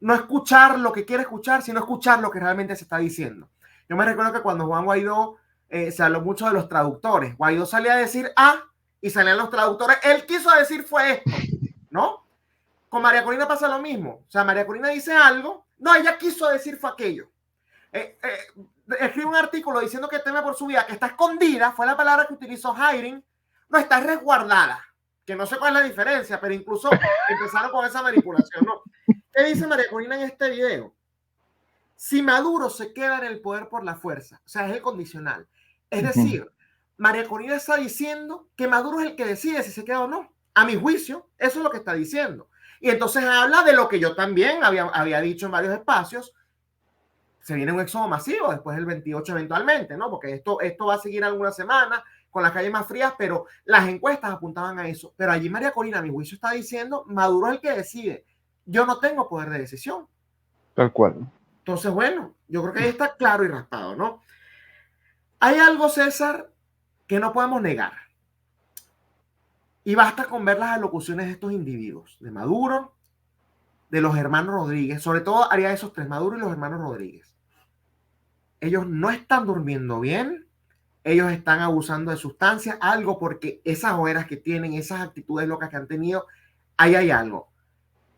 no escuchar lo que quiere escuchar, sino escuchar lo que realmente se está diciendo. Yo me recuerdo que cuando Juan Guaidó se habló mucho de los traductores. Guaidó salía a decir A y salían los traductores. Él quiso decir fue esto, ¿no? Con María Corina pasa lo mismo. O sea, María Corina dice algo. No, ella quiso decir fue aquello. Escribe un artículo diciendo que teme por su vida, que está escondida, fue la palabra que utilizó Jairin. No, está resguardada. Que no sé cuál es la diferencia, pero incluso empezaron con esa manipulación, ¿no? ¿Qué dice María Corina en este video? Si Maduro se queda en el poder por la fuerza, o sea, es el condicional. Es decir, María Corina está diciendo que Maduro es el que decide si se queda o no. A mi juicio, eso es lo que está diciendo. Y entonces habla de lo que yo también había dicho en varios espacios. Se viene un éxodo masivo después del 28 eventualmente, ¿no? Porque esto va a seguir algunas semanas con las calles más frías, pero las encuestas apuntaban a eso. Pero allí María Corina, a mi juicio, está diciendo, Maduro es el que decide. Yo no tengo poder de decisión. Tal cual. Entonces, bueno, yo creo que ahí está claro y raspado, ¿no? Hay algo, César, que no podemos negar. Y basta con ver las alocuciones de estos individuos, de Maduro, de los hermanos Rodríguez, sobre todo haría esos tres, Maduro y los hermanos Rodríguez. Ellos no están durmiendo bien, ellos están abusando de sustancias, algo porque esas ojeras que tienen, esas actitudes locas que han tenido, ahí hay algo.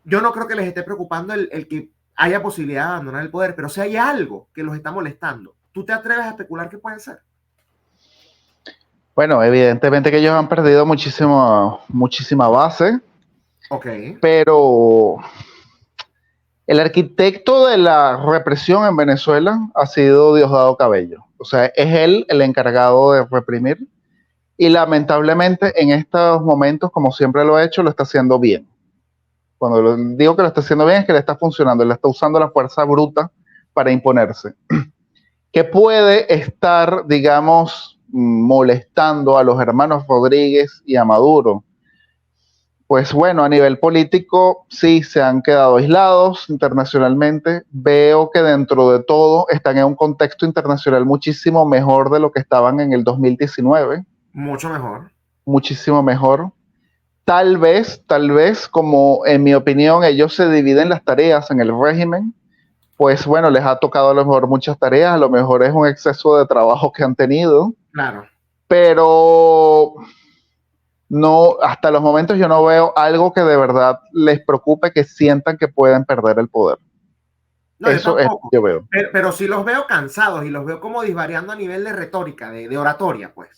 Yo no creo que les esté preocupando el que haya posibilidad de abandonar el poder, pero si hay algo que los está molestando, ¿tú te atreves a especular qué puede ser? Bueno, evidentemente que ellos han perdido muchísima base. Ok. Pero el arquitecto de la represión en Venezuela ha sido Diosdado Cabello. O sea, es él el encargado de reprimir. Y lamentablemente en estos momentos, como siempre lo ha hecho, lo está haciendo bien. Cuando digo que lo está haciendo bien es que le está funcionando. Él está usando la fuerza bruta para imponerse. que puede estar, digamos, molestando a los hermanos Rodríguez y a Maduro. Pues bueno, a nivel político sí se han quedado aislados internacionalmente. Veo que dentro de todo están en un contexto internacional muchísimo mejor de lo que estaban en el 2019, Mucho mejor. muchísimo mejor. Tal vez, como en mi opinión ellos se dividen las tareas en el régimen, pues bueno, les ha tocado a lo mejor muchas tareas, a lo mejor es un exceso de trabajo que han tenido, Claro. pero no, hasta los momentos yo no veo algo que de verdad les preocupe, que sientan que pueden perder el poder. No, yo Eso es lo que tampoco. yo veo. Pero sí los veo cansados y los veo como disvariando a nivel de retórica, de oratoria, pues.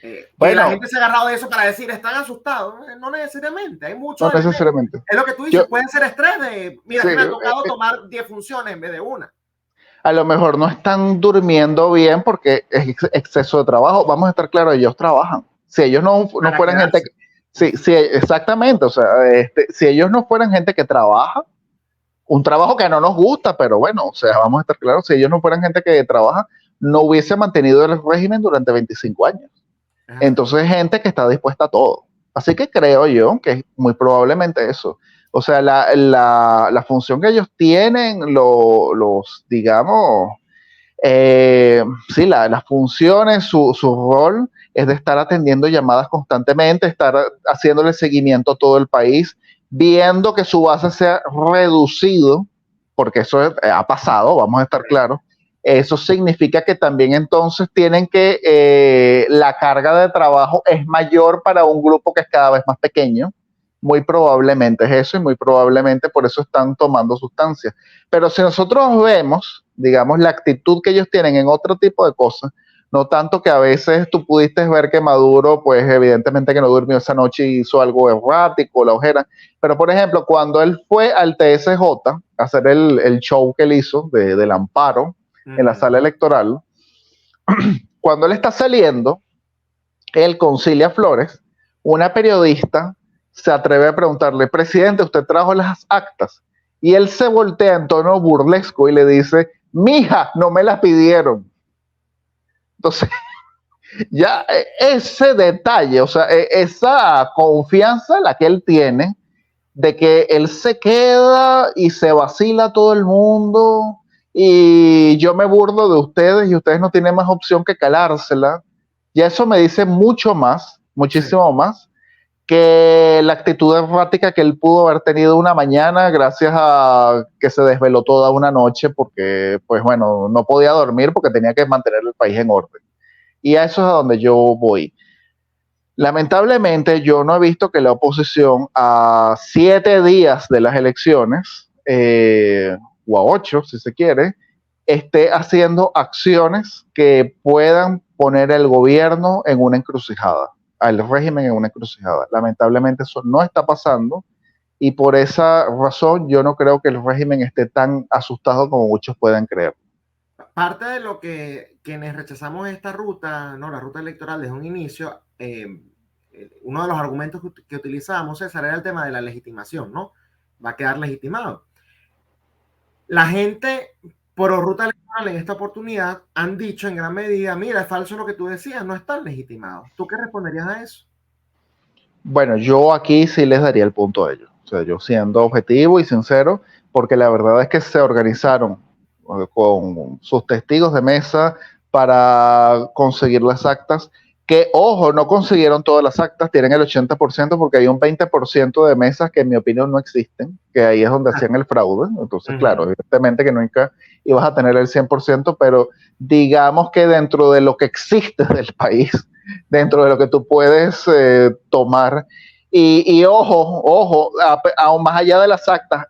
Que la Bueno, gente se ha agarrado de eso para decir, están asustados. No necesariamente, hay muchos no elementos. necesariamente. Es lo que tú Yo, dices, puede ser estrés de, mira, sí, me ha tocado tomar 10 funciones en vez de una. a lo mejor no están durmiendo bien porque es exceso de trabajo. Vamos a estar claros, ellos trabajan. Si ellos no Para fueran gente, quedarse. sí, sí, exactamente. O sea, si ellos no fueran gente que trabaja, un trabajo que no nos gusta, pero bueno, o sea, vamos a estar claros, si ellos no fueran gente que trabaja, no hubiese mantenido el régimen durante 25 años. Entonces, gente que está dispuesta a todo. Así que creo yo que es muy probablemente eso. O sea, la función que ellos tienen, los digamos, sí, las funciones, su rol es de estar atendiendo llamadas constantemente, estar haciéndole seguimiento a todo el país, viendo que su base se ha reducido, porque eso ha pasado, vamos a estar claros. Eso significa que también entonces tienen que, la carga de trabajo es mayor para un grupo que es cada vez más pequeño. Muy probablemente es eso y muy probablemente por eso están tomando sustancias. Pero si nosotros vemos, digamos, la actitud que ellos tienen en otro tipo de cosas, no tanto que a veces tú pudiste ver que Maduro, pues evidentemente que no durmió esa noche y hizo algo errático, la ojera, pero por ejemplo, cuando él fue al TSJ a hacer el show que él hizo del amparo en la sala electoral, cuando él está saliendo, él con Cilia Flores, una periodista se atreve a preguntarle, presidente, ¿usted trajo las actas? Y él se voltea en tono burlesco y le dice, mija, no me las pidieron. Entonces, ya ese detalle, o sea, esa confianza la que él tiene de que él se queda y se vacila a todo el mundo y yo me burlo de ustedes y ustedes no tienen más opción que calársela. Ya eso me dice mucho más, muchísimo Sí. más, que la actitud errática que él pudo haber tenido una mañana gracias a que se desveló toda una noche porque, pues bueno, no podía dormir porque tenía que mantener el país en orden. Y a eso es a donde yo voy. Lamentablemente, yo no he visto que la oposición a 7 días de las elecciones, o a 8, si se quiere, esté haciendo acciones que puedan poner el gobierno en una encrucijada, al régimen en una encrucijada. Lamentablemente eso no está pasando y por esa razón yo no creo que el régimen esté tan asustado como muchos pueden creer. Parte de lo que quienes rechazamos esta ruta, ¿no? La ruta electoral desde un inicio, uno de los argumentos que utilizamos, César, era el tema de la legitimación, ¿no? Va a quedar legitimado. La gente por ruta electoral en esta oportunidad han dicho en gran medida, mira, es falso lo que tú decías, no están legitimados. ¿Tú qué responderías a eso? Bueno, yo aquí sí les daría el punto a ellos. O sea, yo siendo objetivo y sincero, porque la verdad es que se organizaron con sus testigos de mesa para conseguir las actas, que ojo, no consiguieron todas las actas, tienen el 80% porque hay un 20% de mesas que en mi opinión no existen, que ahí es donde hacían el fraude. Entonces, claro, evidentemente que nunca ibas a tener el 100%, pero digamos que dentro de lo que existe del país, dentro de lo que tú puedes tomar. Y ojo, aún más allá de las actas,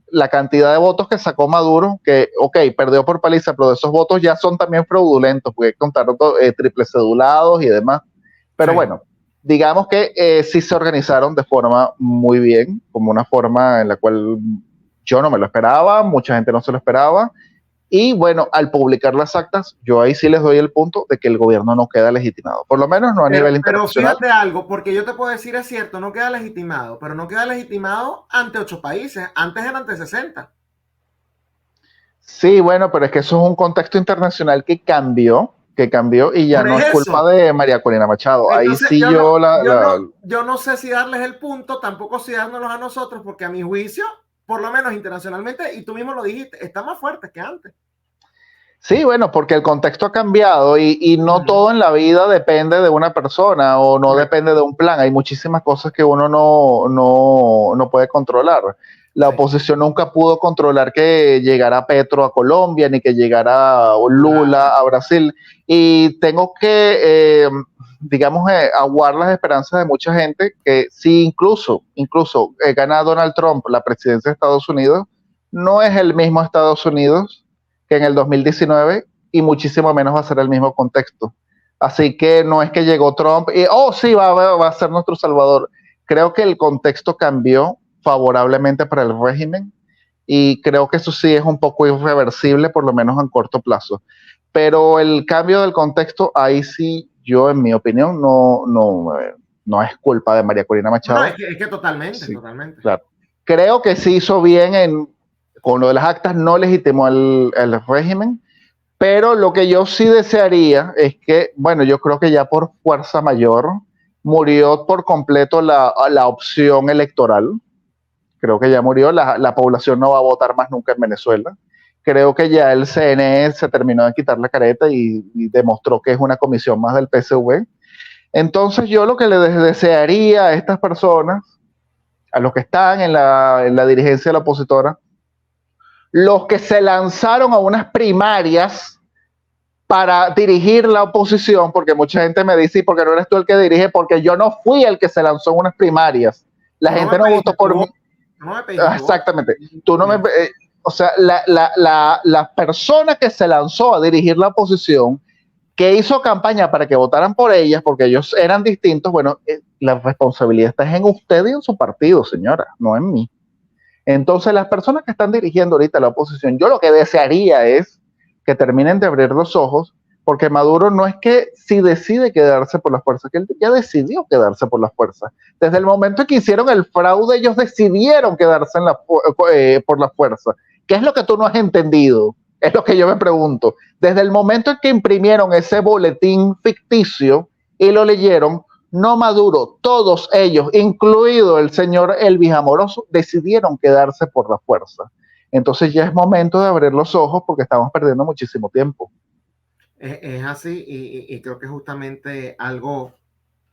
la cantidad de votos que sacó Maduro, que, ok, perdió por paliza, pero esos votos ya son también fraudulentos, porque contaron triple cedulados y demás. Pero Sí. bueno, digamos que sí se organizaron de forma muy bien, como una forma en la cual yo no me lo esperaba, mucha gente no se lo esperaba. Y bueno, al publicar las actas, yo ahí sí les doy el punto de que el gobierno no queda legitimado, por lo menos no a nivel Pero internacional. fíjate algo, porque yo te puedo decir, es cierto, no queda legitimado, pero no queda legitimado ante 8 países, antes eran ante 60. Sí, bueno, pero es que eso es un contexto internacional que cambió y ya Por no es culpa eso. de María Corina Machado. Ahí Entonces, sí yo yo no sé si darles el punto, tampoco si dárnoslos a nosotros, porque a mi juicio, por lo menos internacionalmente, y tú mismo lo dijiste, está más fuerte que antes. Sí, bueno, porque el contexto ha cambiado y no todo en la vida depende de una persona o no Correcto. depende de un plan. Hay muchísimas cosas que uno no puede controlar. La Sí. oposición nunca pudo controlar que llegara Petro a Colombia ni que llegara Lula a Brasil. Y tengo que, digamos, aguar las esperanzas de mucha gente que si incluso gana Donald Trump la presidencia de Estados Unidos, no es el mismo Estados Unidos que en el 2019 y muchísimo menos va a ser el mismo contexto. Así que no es que llegó Trump y, oh, sí, va a ser nuestro salvador. Creo que el contexto cambió favorablemente para el régimen y creo que eso sí es un poco irreversible, por lo menos en corto plazo. Pero el cambio del contexto, ahí sí, yo en mi opinión, no es culpa de María Corina Machado. No, es que totalmente, sí, totalmente. Claro. Creo que sí hizo bien con lo de las actas, no legitimó el régimen, pero lo que yo sí desearía es que, bueno, yo creo que ya por fuerza mayor murió por completo la opción electoral. Creo que ya murió, la población no va a votar más nunca en Venezuela. Creo que ya el CNE se terminó de quitar la careta y demostró que es una comisión más del PSV. Entonces yo lo que le desearía a estas personas, a los que están en la dirigencia de la opositora, los que se lanzaron a unas primarias para dirigir la oposición, porque mucha gente me dice, ¿por qué no eres tú el que dirige? Porque yo no fui el que se lanzó en unas primarias. La gente no votó por mí. No me pediste exactamente. Tú no me... o sea, la persona que se lanzó a dirigir la oposición, que hizo campaña para que votaran por ellas, porque ellos eran distintos, bueno, la responsabilidad está en usted y en su partido, señora, no en mí. Entonces, las personas que están dirigiendo ahorita la oposición, yo lo que desearía es que terminen de abrir los ojos, porque Maduro no es que si decide quedarse por las fuerzas, que él ya decidió quedarse por las fuerzas. Desde el momento en que hicieron el fraude, ellos decidieron quedarse por las fuerzas. ¿Qué es lo que tú no has entendido? Es lo que yo me pregunto. Desde el momento en que imprimieron ese boletín ficticio y lo leyeron, no Maduro, todos ellos, incluido el señor Elvis Amoroso, decidieron quedarse por la fuerza. Entonces ya es momento de abrir los ojos porque estamos perdiendo muchísimo tiempo. Es así y creo que es justamente algo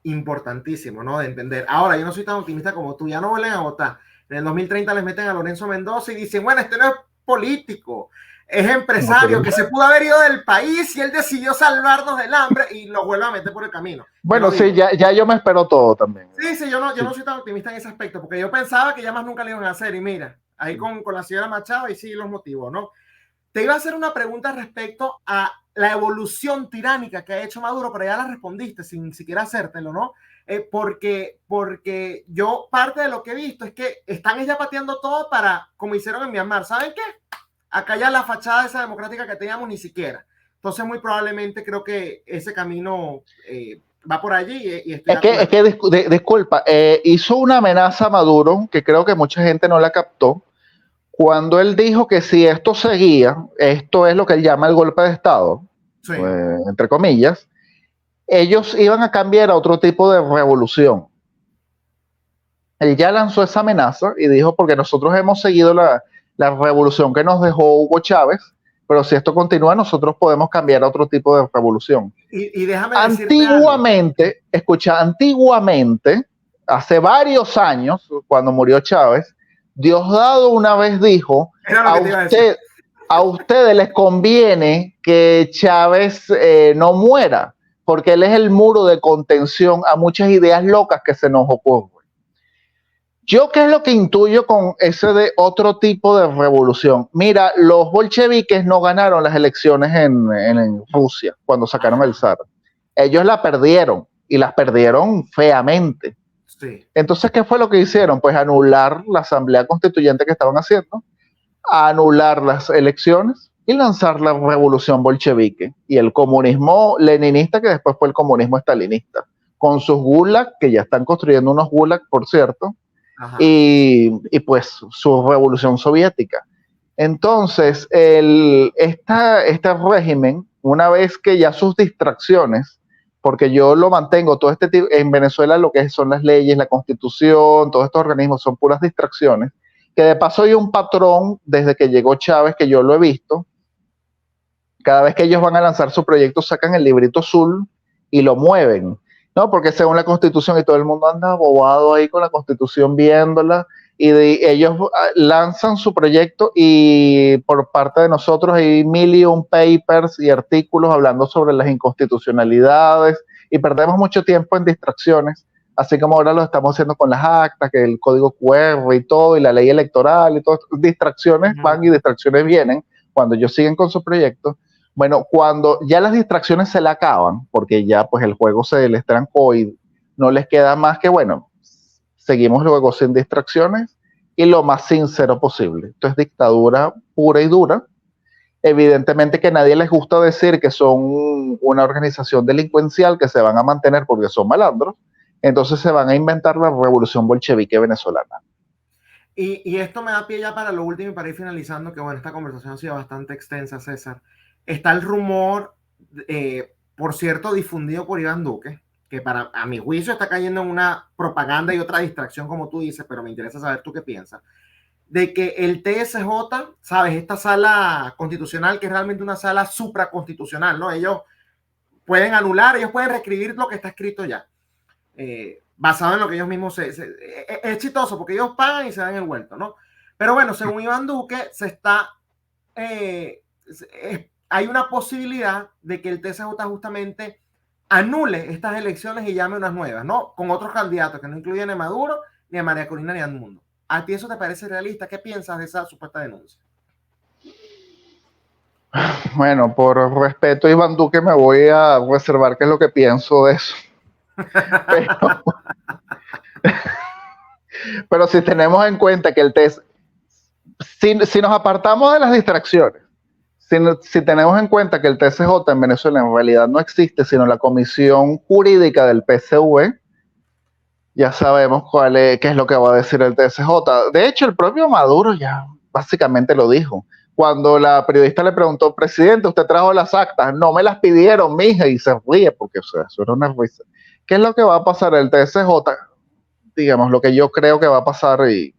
importantísimo, ¿no? De entender. Ahora, yo no soy tan optimista como tú, ya no vuelven a votar. En el 2030 les meten a Lorenzo Mendoza y dicen, bueno, este no es político, es empresario que se pudo haber ido del país y él decidió salvarnos del hambre y lo vuelve a meter por el camino. Bueno, sí, ya yo me espero todo también. Sí, yo no soy tan optimista en ese aspecto, porque yo pensaba que ya más nunca le iban a hacer y mira, ahí con la señora Machado y sí los motivó, ¿no? Te iba a hacer una pregunta respecto a la evolución tiránica que ha hecho Maduro, pero ya la respondiste sin siquiera hacértelo, ¿no? Porque yo parte de lo que he visto es que están ya pateando todo para, como hicieron en Myanmar, ¿saben qué? Acá ya la fachada esa democrática que teníamos ni siquiera. Entonces muy probablemente creo que ese camino va por allí y estoy disculpa, hizo una amenaza a Maduro que creo que mucha gente no la captó cuando él dijo que si esto seguía, esto es lo que él llama el golpe de Estado, sí. Entre comillas, ellos iban a cambiar a otro tipo de revolución. Él ya lanzó esa amenaza y dijo, porque nosotros hemos seguido la revolución que nos dejó Hugo Chávez, pero si esto continúa, nosotros podemos cambiar a otro tipo de revolución. Y déjame antiguamente, antiguamente, hace varios años, cuando murió Chávez, Diosdado una vez dijo, a ustedes les conviene que Chávez no muera, porque él es el muro de contención a muchas ideas locas que se nos ocurren. Yo, ¿qué es lo que intuyo con ese de otro tipo de revolución? Mira, los bolcheviques no ganaron las elecciones en Rusia cuando sacaron el zar. Ellos la perdieron y las perdieron feamente. Sí. Entonces, ¿qué fue lo que hicieron? Pues anular la asamblea constituyente que estaban haciendo, anular las elecciones y lanzar la revolución bolchevique y el comunismo leninista, que después fue el comunismo estalinista, con sus gulags, que ya están construyendo unos gulags, por cierto, y pues su revolución soviética. Entonces, este régimen, una vez que ya sus distracciones, porque yo lo mantengo, todo este tipo, en Venezuela lo que son las leyes, la constitución, todos estos organismos son puras distracciones, que de paso hay un patrón desde que llegó Chávez que yo lo he visto. Cada vez que ellos van a lanzar su proyecto sacan el librito azul y lo mueven, ¿no? Porque según la constitución y todo el mundo anda bobado ahí con la constitución viéndola y ellos lanzan su proyecto y por parte de nosotros hay 1.000 papers y artículos hablando sobre las inconstitucionalidades y perdemos mucho tiempo en distracciones, así como ahora lo estamos haciendo con las actas, que el código QR y todo, y la ley electoral y todo, distracciones van y distracciones vienen cuando ellos siguen con su proyecto. Bueno, cuando ya las distracciones se le acaban, porque ya pues el juego se les trancó y no les queda más que, bueno, seguimos luego sin distracciones y lo más sincero posible. Esto es dictadura pura y dura. Evidentemente que a nadie les gusta decir que son una organización delincuencial que se van a mantener porque son malandros, entonces se van a inventar la revolución bolchevique venezolana. Y esto me da pie ya para lo último y para ir finalizando, que bueno, esta conversación ha sido bastante extensa, César. Está el rumor, por cierto, difundido por Iván Duque, que a mi juicio está cayendo en una propaganda y otra distracción, como tú dices, pero me interesa saber tú qué piensas, de que el TSJ, ¿sabes? Esta sala constitucional, que es realmente una sala supraconstitucional, ¿no? Ellos pueden anular, ellos pueden reescribir lo que está escrito ya. Basado en lo que ellos mismos es chistoso porque ellos pagan y se dan el vuelto, ¿no? Pero bueno, según Iván Duque, hay una posibilidad de que el TSJ justamente anule estas elecciones y llame unas nuevas, ¿no? Con otros candidatos que no incluyen a Maduro, ni a María Corina, ni a Edmundo. ¿A ti eso te parece realista? ¿Qué piensas de esa supuesta denuncia? Bueno, por respeto a Iván Duque me voy a reservar qué es lo que pienso de eso. Pero si tenemos en cuenta que el test, si nos apartamos de las distracciones, si tenemos en cuenta que el TSJ en Venezuela en realidad no existe, sino la comisión jurídica del PSV, ya sabemos qué es lo que va a decir el TSJ. De hecho, el propio Maduro ya básicamente lo dijo. Cuando la periodista le preguntó, presidente, usted trajo las actas, no me las pidieron, mija, y se ríe, porque o sea, eso era una risa. ¿Qué es lo que va a pasar? El TSJ, digamos, lo que yo creo que va a pasar, y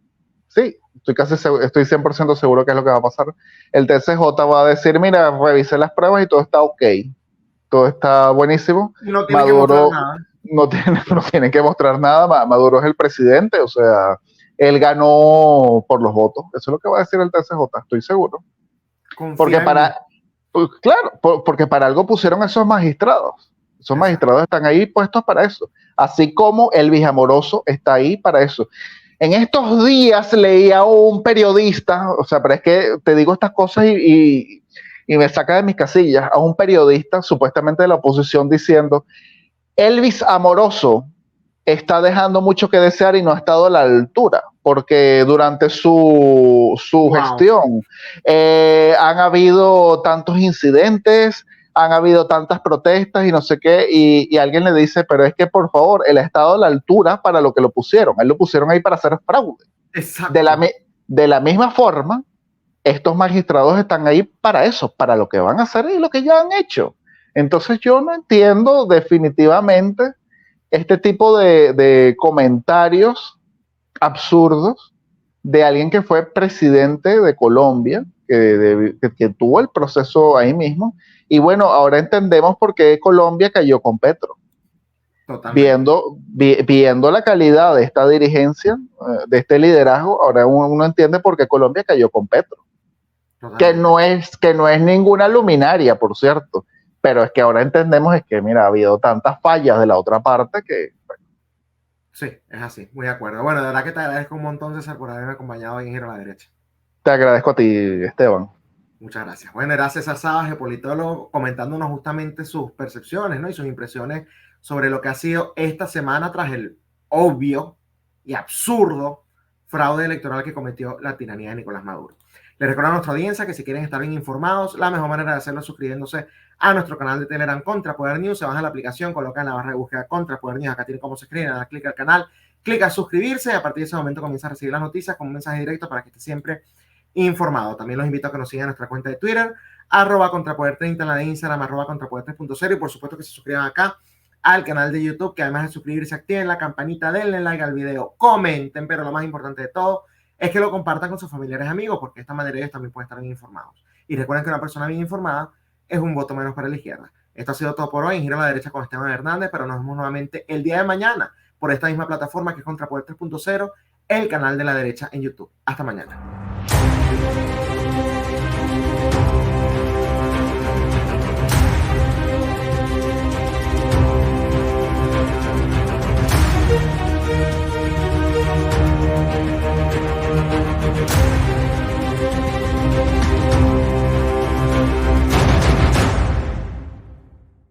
sí, estoy 100% seguro que es lo que va a pasar. El TSJ va a decir, mira, revisé las pruebas y todo está ok, todo está buenísimo. No tiene Maduro, que mostrar nada. No tiene que mostrar nada. Maduro es el presidente, o sea, él ganó por los votos. Eso es lo que va a decir el TSJ, estoy seguro. Porque porque para algo pusieron esos magistrados. Esos magistrados están ahí puestos para eso. Así como Elvis Amoroso está ahí para eso. En estos días leía a un periodista, o sea, pero es que te digo estas cosas y me saca de mis casillas, a un periodista supuestamente de la oposición diciendo, Elvis Amoroso está dejando mucho que desear y no ha estado a la altura, porque durante su gestión han habido tantos incidentes, han habido tantas protestas y no sé qué, y alguien le dice, pero es que por favor, él ha estado a la altura para lo que lo pusieron, él lo pusieron ahí para hacer fraude. Exacto. De la misma forma, estos magistrados están ahí para eso, para lo que van a hacer y lo que ya han hecho. Entonces yo no entiendo definitivamente este tipo de comentarios absurdos de alguien que fue presidente de Colombia, que tuvo el proceso ahí mismo, y bueno, ahora entendemos por qué Colombia cayó con Petro. Viendo la calidad de esta dirigencia, de este liderazgo, ahora uno entiende por qué Colombia cayó con Petro. Que no es ninguna luminaria, por cierto, pero es que ahora entendemos es que, mira, ha habido tantas fallas de la otra parte que... Bueno. Sí, es así, muy de acuerdo. Bueno, de verdad que te agradezco un montón, César, por haberme acompañado en Giro a la Derecha. Te agradezco a ti, Esteban. Muchas gracias. Bueno, era César Sabas, politólogo, comentándonos justamente sus percepciones, ¿no? Y sus impresiones sobre lo que ha sido esta semana tras el obvio y absurdo fraude electoral que cometió la tiranía de Nicolás Maduro. Les recuerdo a nuestra audiencia que si quieren estar bien informados, la mejor manera de hacerlo es suscribiéndose a nuestro canal de Telegram Contrapoder News. Se bajan la aplicación, colocan en la barra de búsqueda Contrapoder News. Acá tienen cómo se escribe, dan clic al canal, clic a suscribirse y a partir de ese momento comienza a recibir las noticias con un mensaje directo para que esté siempre informado. También los invito a que nos sigan en nuestra cuenta de Twitter, @contrapoder30, en la de Instagram, @contrapoder3.0, y por supuesto que se suscriban acá al canal de YouTube, que además de suscribirse, activen la campanita, denle like al video, comenten, pero lo más importante de todo es que lo compartan con sus familiares y amigos, porque de esta manera ellos también pueden estar bien informados. Y recuerden que una persona bien informada es un voto menos para la izquierda. Esto ha sido todo por hoy en Giro a la Derecha con Esteban Hernández, pero nos vemos nuevamente el día de mañana por esta misma plataforma que es Contrapoder 3.0, el canal de la derecha en YouTube. Hasta mañana.